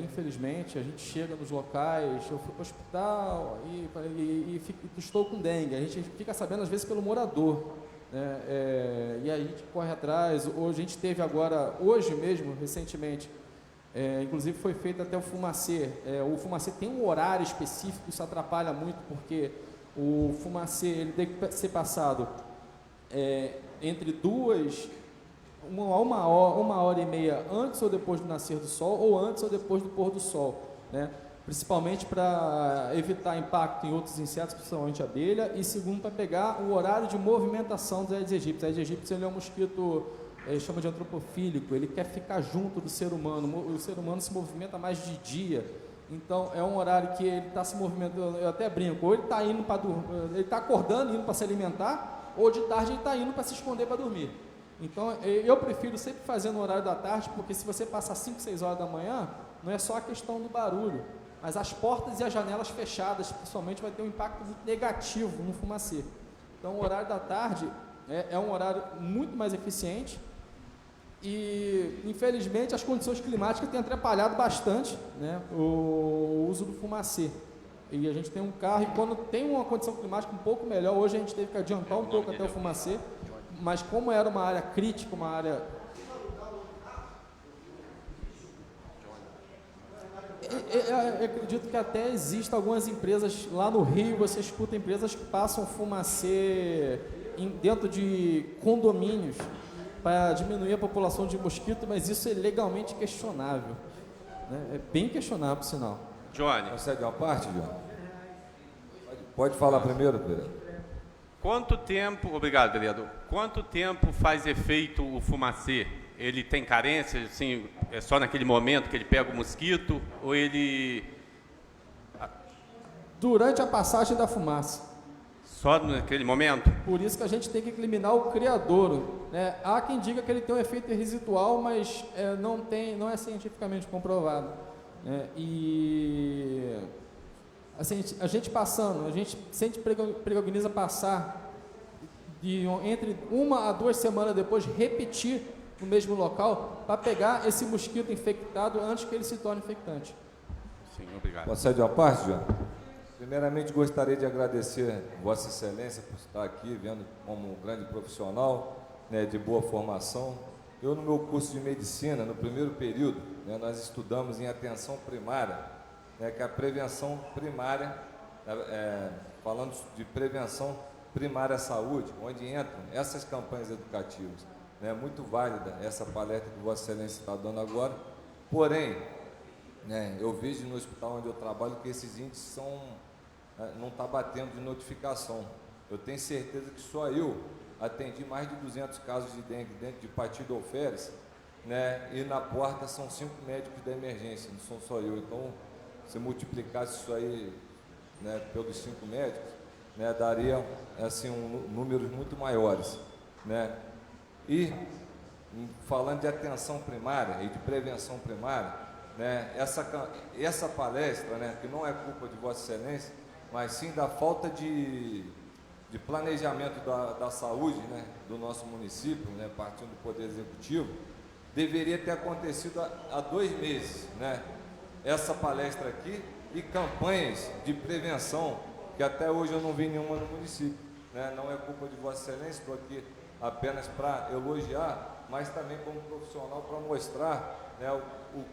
Infelizmente, a gente chega nos locais, eu fui para o hospital e estou com dengue, a gente fica sabendo às vezes pelo morador, e a gente corre atrás. Hoje a gente teve agora, hoje mesmo, recentemente, inclusive foi feito até o fumacê. O fumacê tem um horário específico, isso atrapalha muito, porque o fumacê ele tem que ser passado entre 2 uma hora e meia antes ou depois do nascer do sol, ou antes ou depois do pôr do sol, né? Principalmente para evitar impacto em outros insetos, principalmente abelha, e segundo, para pegar o horário de movimentação dos Aedes aegypti. O Aedes aegypti, ele é um mosquito, ele chama de antropofílico, ele quer ficar junto do ser humano, o ser humano se movimenta mais de dia, então é um horário que ele está se movimentando, eu até brinco, ou ele está indo para dormir, ele está acordando, indo para se alimentar, ou de tarde ele está indo para se esconder para dormir. Então eu prefiro sempre fazer no horário da tarde, porque se você passar 5, 6 horas da manhã, não é só a questão do barulho, mas as portas e as janelas fechadas, principalmente, vai ter um impacto muito negativo no fumacê. Então, o horário da tarde é um horário muito mais eficiente e, infelizmente, as condições climáticas têm atrapalhado bastante, né, o uso do fumacê. E a gente tem um carro, e quando tem uma condição climática um pouco melhor, hoje a gente teve que adiantar um pouco até o fumacê, mas como era uma área crítica, uma área... Eu acredito que até existem algumas empresas, lá no Rio você escuta empresas que passam fumacê dentro de condomínios para diminuir a população de mosquito, mas isso é legalmente questionável, né? É bem questionável, por sinal. Johnny. Consegue uma parte, Johnny? Pode falar primeiro, vereador. Quanto tempo, obrigado, vereador, quanto tempo faz efeito o fumacê? Ele tem carência, assim, é só naquele momento que ele pega o mosquito, ou ele... Durante a passagem da fumaça. Só naquele momento? Por isso que a gente tem que eliminar o criadouro, né? Há quem diga que ele tem um efeito residual, mas não é cientificamente comprovado, né? E assim, a gente sempre preconiza passar entre 1 a 2 semanas depois, repetir no mesmo local, para pegar esse mosquito infectado antes que ele se torne infectante. Sim, obrigado. Consegue uma parte, João? Primeiramente, gostaria de agradecer Vossa Excelência por estar aqui, vendo como um grande profissional, né, de boa formação. Eu, no meu curso de medicina, no primeiro período, né, nós estudamos em atenção primária, né, que é a prevenção primária, falando de prevenção primária à saúde, onde entram essas campanhas educativas. É muito válida essa palestra que Vossa Excelência está dando agora, porém, né, eu vejo no hospital onde eu trabalho que esses índices não está batendo de notificação. Eu tenho certeza que só eu atendi mais de 200 casos de dengue dentro de Patidoféris, né, e na porta são 5 médicos da emergência, não são só eu. Então, se multiplicasse isso aí, né, pelos 5 médicos, né, daria assim, números muito maiores, né. E, falando de atenção primária e de prevenção primária, né, essa palestra, né, que não é culpa de Vossa Excelência, mas sim da falta de planejamento da saúde, né, do nosso município, né, partindo do Poder Executivo, deveria ter acontecido há 2 meses, né, essa palestra aqui e campanhas de prevenção, que até hoje eu não vi nenhuma no município, né, não é culpa de Vossa Excelência, estou aqui apenas para elogiar, mas também como profissional para mostrar, né,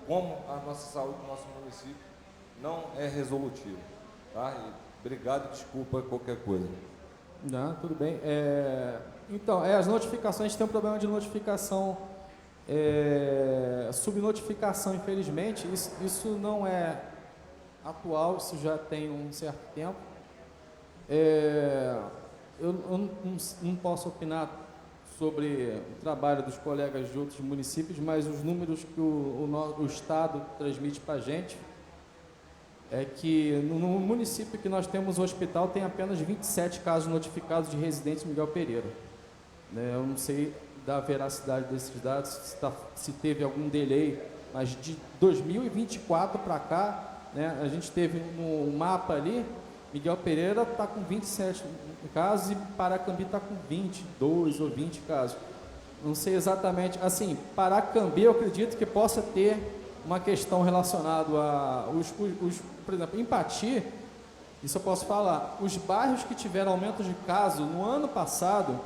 como a nossa saúde do nosso município não é resolutiva. Tá? E obrigado, desculpa qualquer coisa. Não, tudo bem. Então, as notificações, tem um problema de notificação, subnotificação, infelizmente. Isso não é atual, isso já tem um certo tempo. Eu não posso opinar sobre o trabalho dos colegas de outros municípios, mas os números que o Estado transmite para a gente é que no município que nós temos o hospital tem apenas 27 casos notificados de residentes Miguel Pereira. Eu não sei da veracidade desses dados, se teve algum delay, mas de 2024 para cá, né, a gente teve no mapa ali, Miguel Pereira está com 27 casos e Paracambi está com 22 ou 20 casos. Não sei exatamente. Assim, Paracambi eu acredito que possa ter uma questão relacionada a... por exemplo, em Pati, isso eu posso falar, os bairros que tiveram aumento de casos no ano passado,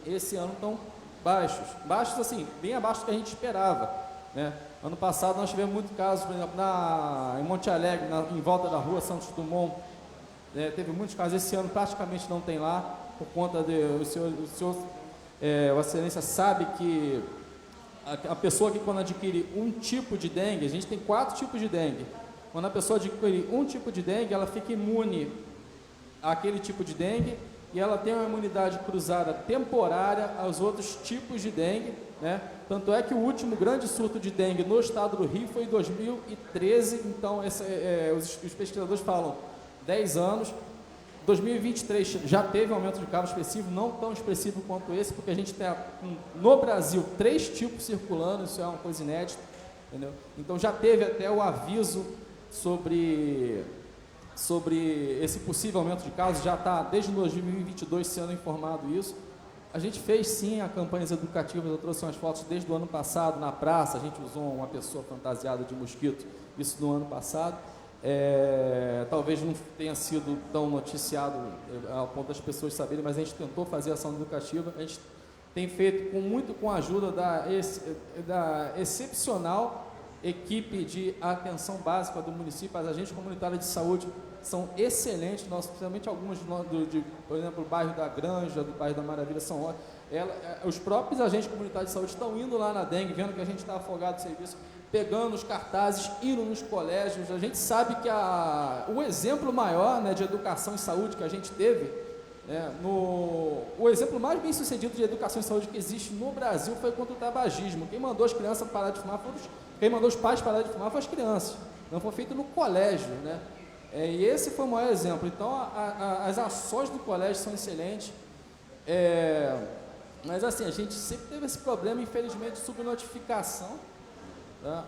esse ano estão baixos. Baixos, assim, bem abaixo do que a gente esperava, né? Ano passado nós tivemos muitos casos, por exemplo, em Monte Alegre, em volta da rua Santos Dumont, teve muitos casos. Esse ano praticamente não tem lá, por conta de... Vossa Excelência sabe que a pessoa que quando adquire um tipo de dengue, a gente tem 4 tipos de dengue. Quando a pessoa adquire um tipo de dengue, ela fica imune àquele tipo de dengue e ela tem uma imunidade cruzada temporária aos outros tipos de dengue, né? Tanto é que o último grande surto de dengue no estado do Rio foi em 2013, então os pesquisadores falam 10 anos. 2023 já teve aumento de casos expressivo, não tão expressivo quanto esse, porque a gente tem no Brasil 3 tipos circulando, isso é uma coisa inédita, entendeu? Então já teve até o aviso sobre esse possível aumento de casos, já está desde 2022 sendo informado isso. A gente fez sim a campanhas educativas, eu trouxe umas fotos desde o ano passado na praça, a gente usou uma pessoa fantasiada de mosquito, isso no ano passado. Talvez não tenha sido tão noticiado ao ponto das pessoas saberem, mas a gente tentou fazer ação educativa. A gente tem feito muito com a ajuda da excepcional equipe de atenção básica do município. As agentes comunitárias de saúde são excelentes, nós, principalmente algumas, por exemplo, o bairro da Granja, do bairro da Maravilha, são ótimos. Os próprios agentes comunitários de saúde estão indo lá na dengue, vendo que a gente está afogado no serviço, pegando os cartazes, indo nos colégios. A gente sabe que o exemplo maior, né, de educação e saúde que a gente teve, né, o exemplo mais bem sucedido de educação e saúde que existe no Brasil foi contra o tabagismo. Quem mandou as crianças parar de fumar quem mandou os pais parar de fumar foram as crianças. Não foi feito no colégio, né? E esse foi o maior exemplo. Então, as ações do colégio são excelentes. Mas assim, a gente sempre teve esse problema, infelizmente, de subnotificação. Tá?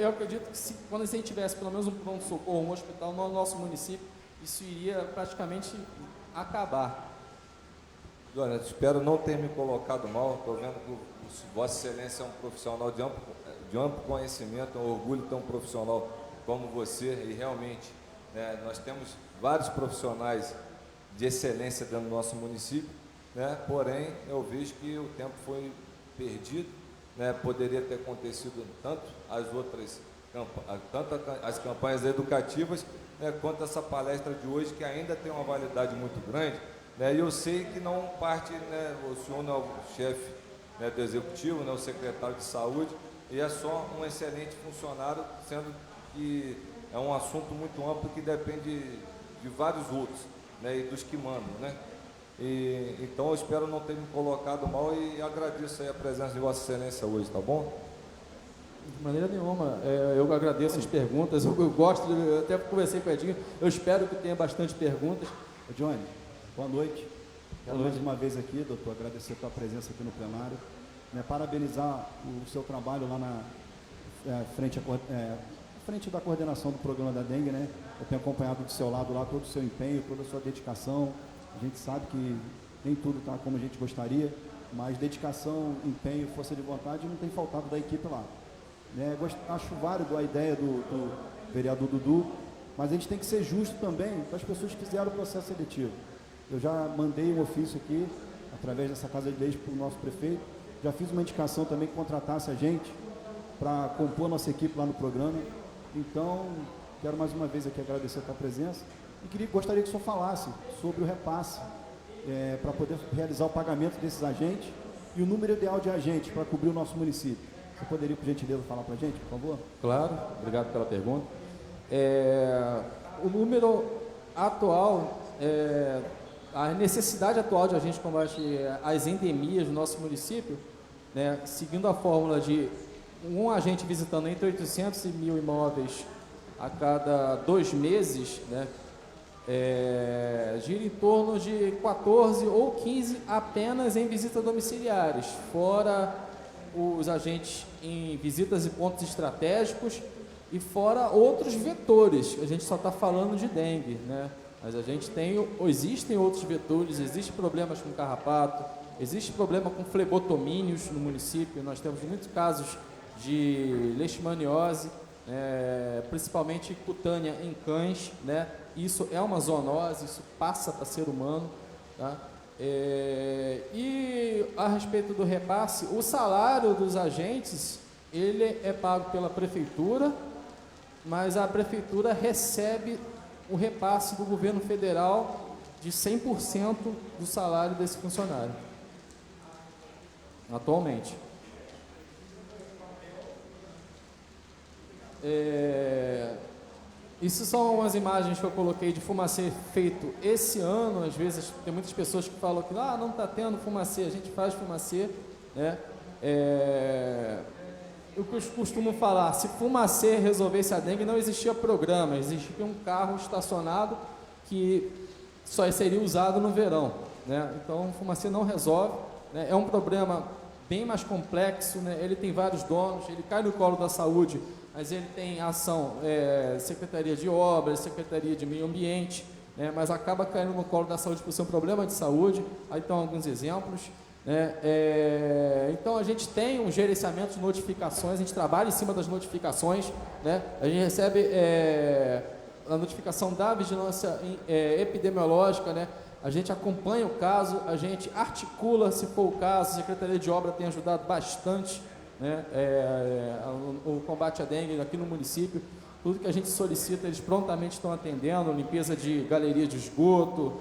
Eu acredito que quando a gente tivesse pelo menos um pronto-socorro, um hospital no nosso município, isso iria praticamente acabar. Olha, espero não ter me colocado mal. Estou vendo que Vossa Excelência é um profissional de amplo conhecimento, é um orgulho ter um profissional como você, e realmente nós temos vários profissionais de excelência dentro do nosso município, né? Porém, eu vejo que o tempo foi perdido, né? Poderia ter acontecido tanto as campanhas educativas, né, quanto essa palestra de hoje, que ainda tem uma validade muito grande, né? E eu sei que não parte, né, o senhor não é o chefe, né, do executivo, né, o secretário de saúde, e é só um excelente funcionário, sendo que é um assunto muito amplo que depende de vários outros, né, e dos que mandam, né? Então eu espero não ter me colocado mal e agradeço aí a presença de Vossa Excelência hoje, tá bom? De maneira nenhuma, eu agradeço as perguntas, eu gosto, eu até conversei com o Edinho, eu espero que tenha bastante perguntas. Johnny, boa noite. Quero mais uma vez aqui, doutor, agradecer a tua presença aqui no plenário, né, parabenizar o seu trabalho lá na frente da coordenação do programa da dengue, né? Eu tenho acompanhado do seu lado lá todo o seu empenho, toda a sua dedicação. A gente sabe que nem tudo está como a gente gostaria, mas dedicação, empenho, força de vontade não tem faltado da equipe lá. Né? Acho válido a ideia do vereador Dudu, mas a gente tem que ser justo também para as pessoas que fizeram o processo seletivo. Eu já mandei um ofício aqui, através dessa Casa de Leis, para o nosso prefeito, já fiz uma indicação também que contratasse a gente para compor a nossa equipe lá no programa. Então, quero mais uma vez aqui agradecer a tua presença e gostaria que o senhor falasse sobre o repasse para poder realizar o pagamento desses agentes e o número ideal de agentes para cobrir o nosso município. Você poderia, por gentileza, falar para a gente, por favor? Claro, obrigado pela pergunta. O número atual, a necessidade atual de agentes de combate às endemias no nosso município, né, seguindo a fórmula de um agente visitando entre 800 e 1.000 imóveis a cada 2 meses, né, gira em torno de 14 ou 15 apenas em visitas domiciliares, fora os agentes em visitas e pontos estratégicos e fora outros vetores. A gente só está falando de dengue, né? Mas a gente existem outros vetores, existem problemas com carrapato, existe problema com flebotomínios no município. Nós temos muitos casos de leishmaniose, principalmente cutânea em cães, né? Isso é uma zoonose, isso passa para ser humano, tá? E a respeito do repasse, o salário dos agentes, ele é pago pela prefeitura, mas a prefeitura recebe o repasse do governo federal de 100% do salário desse funcionário, atualmente. Isso são umas imagens que eu coloquei de fumacê feito esse ano. Às vezes tem muitas pessoas que falam que não está tendo fumacê, a gente faz fumacê, né? Eu costumo falar, se fumacê resolvesse a dengue, não existia programa, existia um carro estacionado que só seria usado no verão, né? Então, fumacê não resolve, né? É um problema bem mais complexo, né? Ele tem vários donos, ele cai no colo da saúde, mas ele tem ação, Secretaria de Obras, Secretaria de Meio Ambiente, né? Mas acaba caindo no colo da saúde por ser um problema de saúde. Aí estão alguns exemplos. Então a gente tem um gerenciamento de notificações, a gente trabalha em cima das notificações, né? A gente recebe a notificação da vigilância epidemiológica, né? A gente acompanha o caso, a gente articula, se for o caso, a Secretaria de Obra tem ajudado bastante, né? O combate à dengue aqui no município. Tudo que a gente solicita, eles prontamente estão atendendo, limpeza de galeria de esgoto,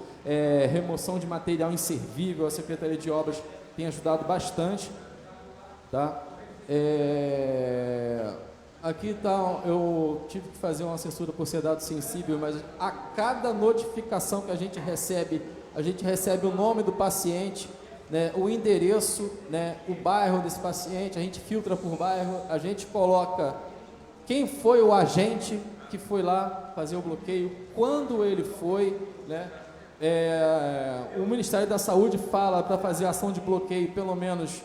remoção de material inservível, a Secretaria de Obras tem ajudado bastante, tá? Aqui tá, eu tive que fazer uma censura por ser dado sensível, mas a cada notificação que a gente recebe o nome do paciente, né, o endereço, né, o bairro desse paciente, a gente filtra por bairro, a gente coloca quem foi o agente que foi lá fazer o bloqueio, quando ele foi, né? O Ministério da Saúde fala para fazer ação de bloqueio pelo menos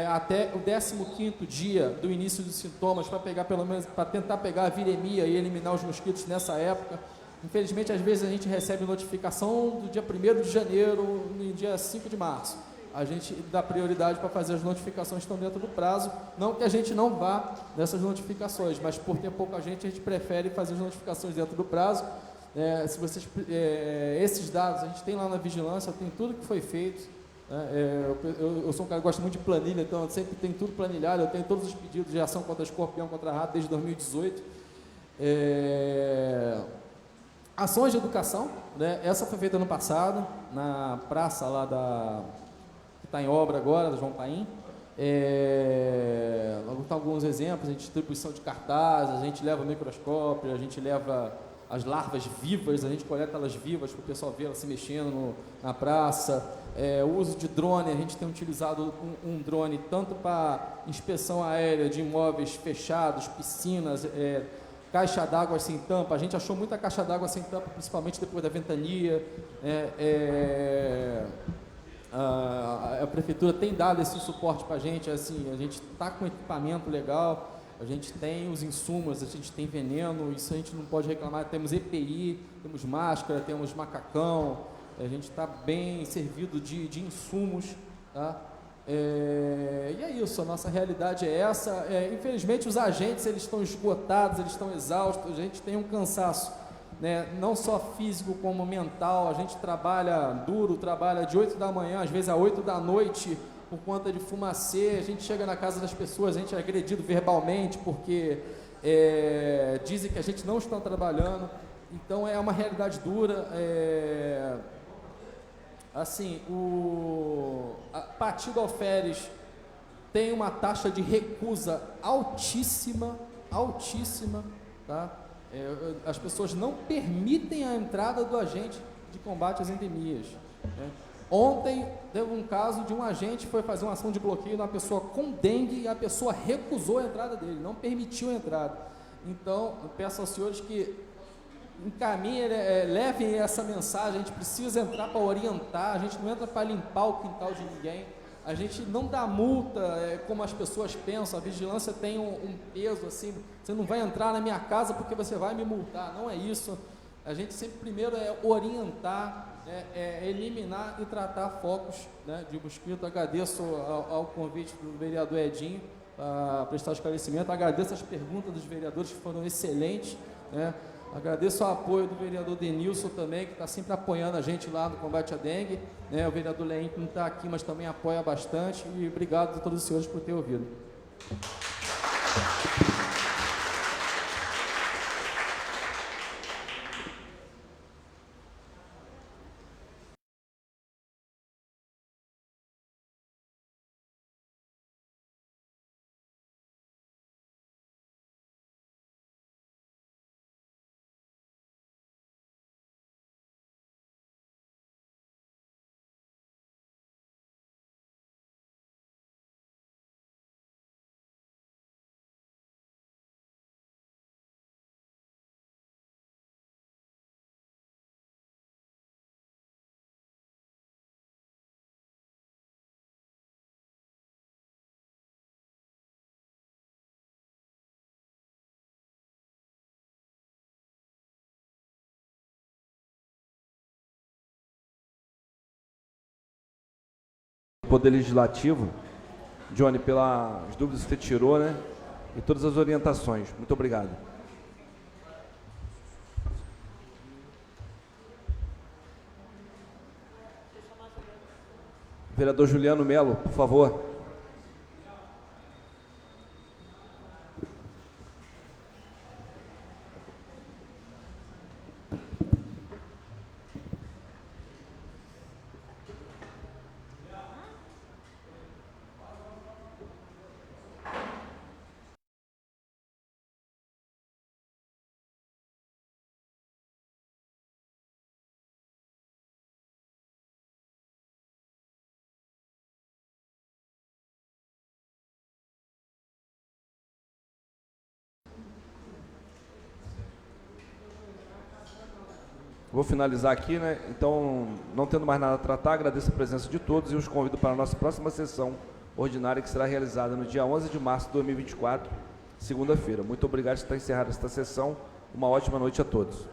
até o 15º dia do início dos sintomas, para pegar pelo menos, para tentar pegar a viremia e eliminar os mosquitos nessa época. Infelizmente, às vezes a gente recebe notificação do dia 1º de janeiro, no dia 5 de março. A gente dá prioridade para fazer as notificações que estão dentro do prazo. Não que a gente não vá nessas notificações, mas por ter pouca gente, a gente prefere fazer as notificações dentro do prazo. Se vocês, esses dados a gente tem lá na vigilância, tem tudo que foi feito. Eu sou um cara que gosta muito de planilha, então sempre tem tudo planilhado. Eu tenho todos os pedidos de ação contra escorpião, contra rato desde 2018. Ações de educação, né? Essa foi feita ano passado, na praça lá que está em obra agora, da João Paim. Vou botar alguns exemplos, a gente distribuição de cartazes, a gente leva microscópio, a gente leva as larvas vivas, a gente coleta elas vivas para o pessoal ver elas se mexendo na praça. O uso de drone, a gente tem utilizado um drone tanto para inspeção aérea de imóveis fechados, piscinas, caixa d'água sem tampa. A gente achou muita caixa d'água sem tampa, principalmente depois da ventania. A prefeitura tem dado esse suporte para a gente, assim, a gente está com equipamento legal, a gente tem os insumos, a gente tem veneno, isso a gente não pode reclamar. Temos EPI, temos máscara, temos macacão, a gente está bem servido de insumos, tá? E é isso, a nossa realidade é essa. Infelizmente os agentes eles estão esgotados, eles estão exaustos, a gente tem um cansaço, né, não só físico como mental. A gente trabalha duro, trabalha de 8 da manhã, às vezes a 8 da noite, por conta de fumacê. A gente chega na casa das pessoas, a gente é agredido verbalmente, porque dizem que a gente não está trabalhando. Então é uma realidade dura. Assim, a Partido Alferes tem uma taxa de recusa altíssima, tá? As pessoas não permitem a entrada do agente de combate às endemias, né? Ontem teve um caso de um agente que foi fazer uma ação de bloqueio numa pessoa com dengue e a pessoa recusou a entrada dele, não permitiu a entrada. Então, eu peço aos senhores que encaminhem, levem essa mensagem. A gente precisa entrar para orientar, a gente não entra para limpar o quintal de ninguém. A gente não dá multa, como as pessoas pensam. A vigilância tem um peso assim, você não vai entrar na minha casa porque você vai me multar. Não é isso. A gente sempre primeiro orientar, eliminar e tratar focos, né, de mosquito. Agradeço ao convite do vereador Edinho para prestar esclarecimento. Agradeço as perguntas dos vereadores que foram excelentes, né? Agradeço o apoio do vereador Denilson também, que está sempre apoiando a gente lá no combate à dengue, né? O vereador Leim não está aqui, mas também apoia bastante. E obrigado a todos os senhores por ter ouvido. Poder Legislativo, Johnny, pelas dúvidas que você tirou, né? E todas as orientações. Muito obrigado. Vereador Juliano Melo, por favor. Vou finalizar aqui, né? Então, não tendo mais nada a tratar, agradeço a presença de todos e os convido para a nossa próxima sessão ordinária, que será realizada no dia 11 de março de 2024, segunda-feira. Muito obrigado por estar encerrada esta sessão. Uma ótima noite a todos.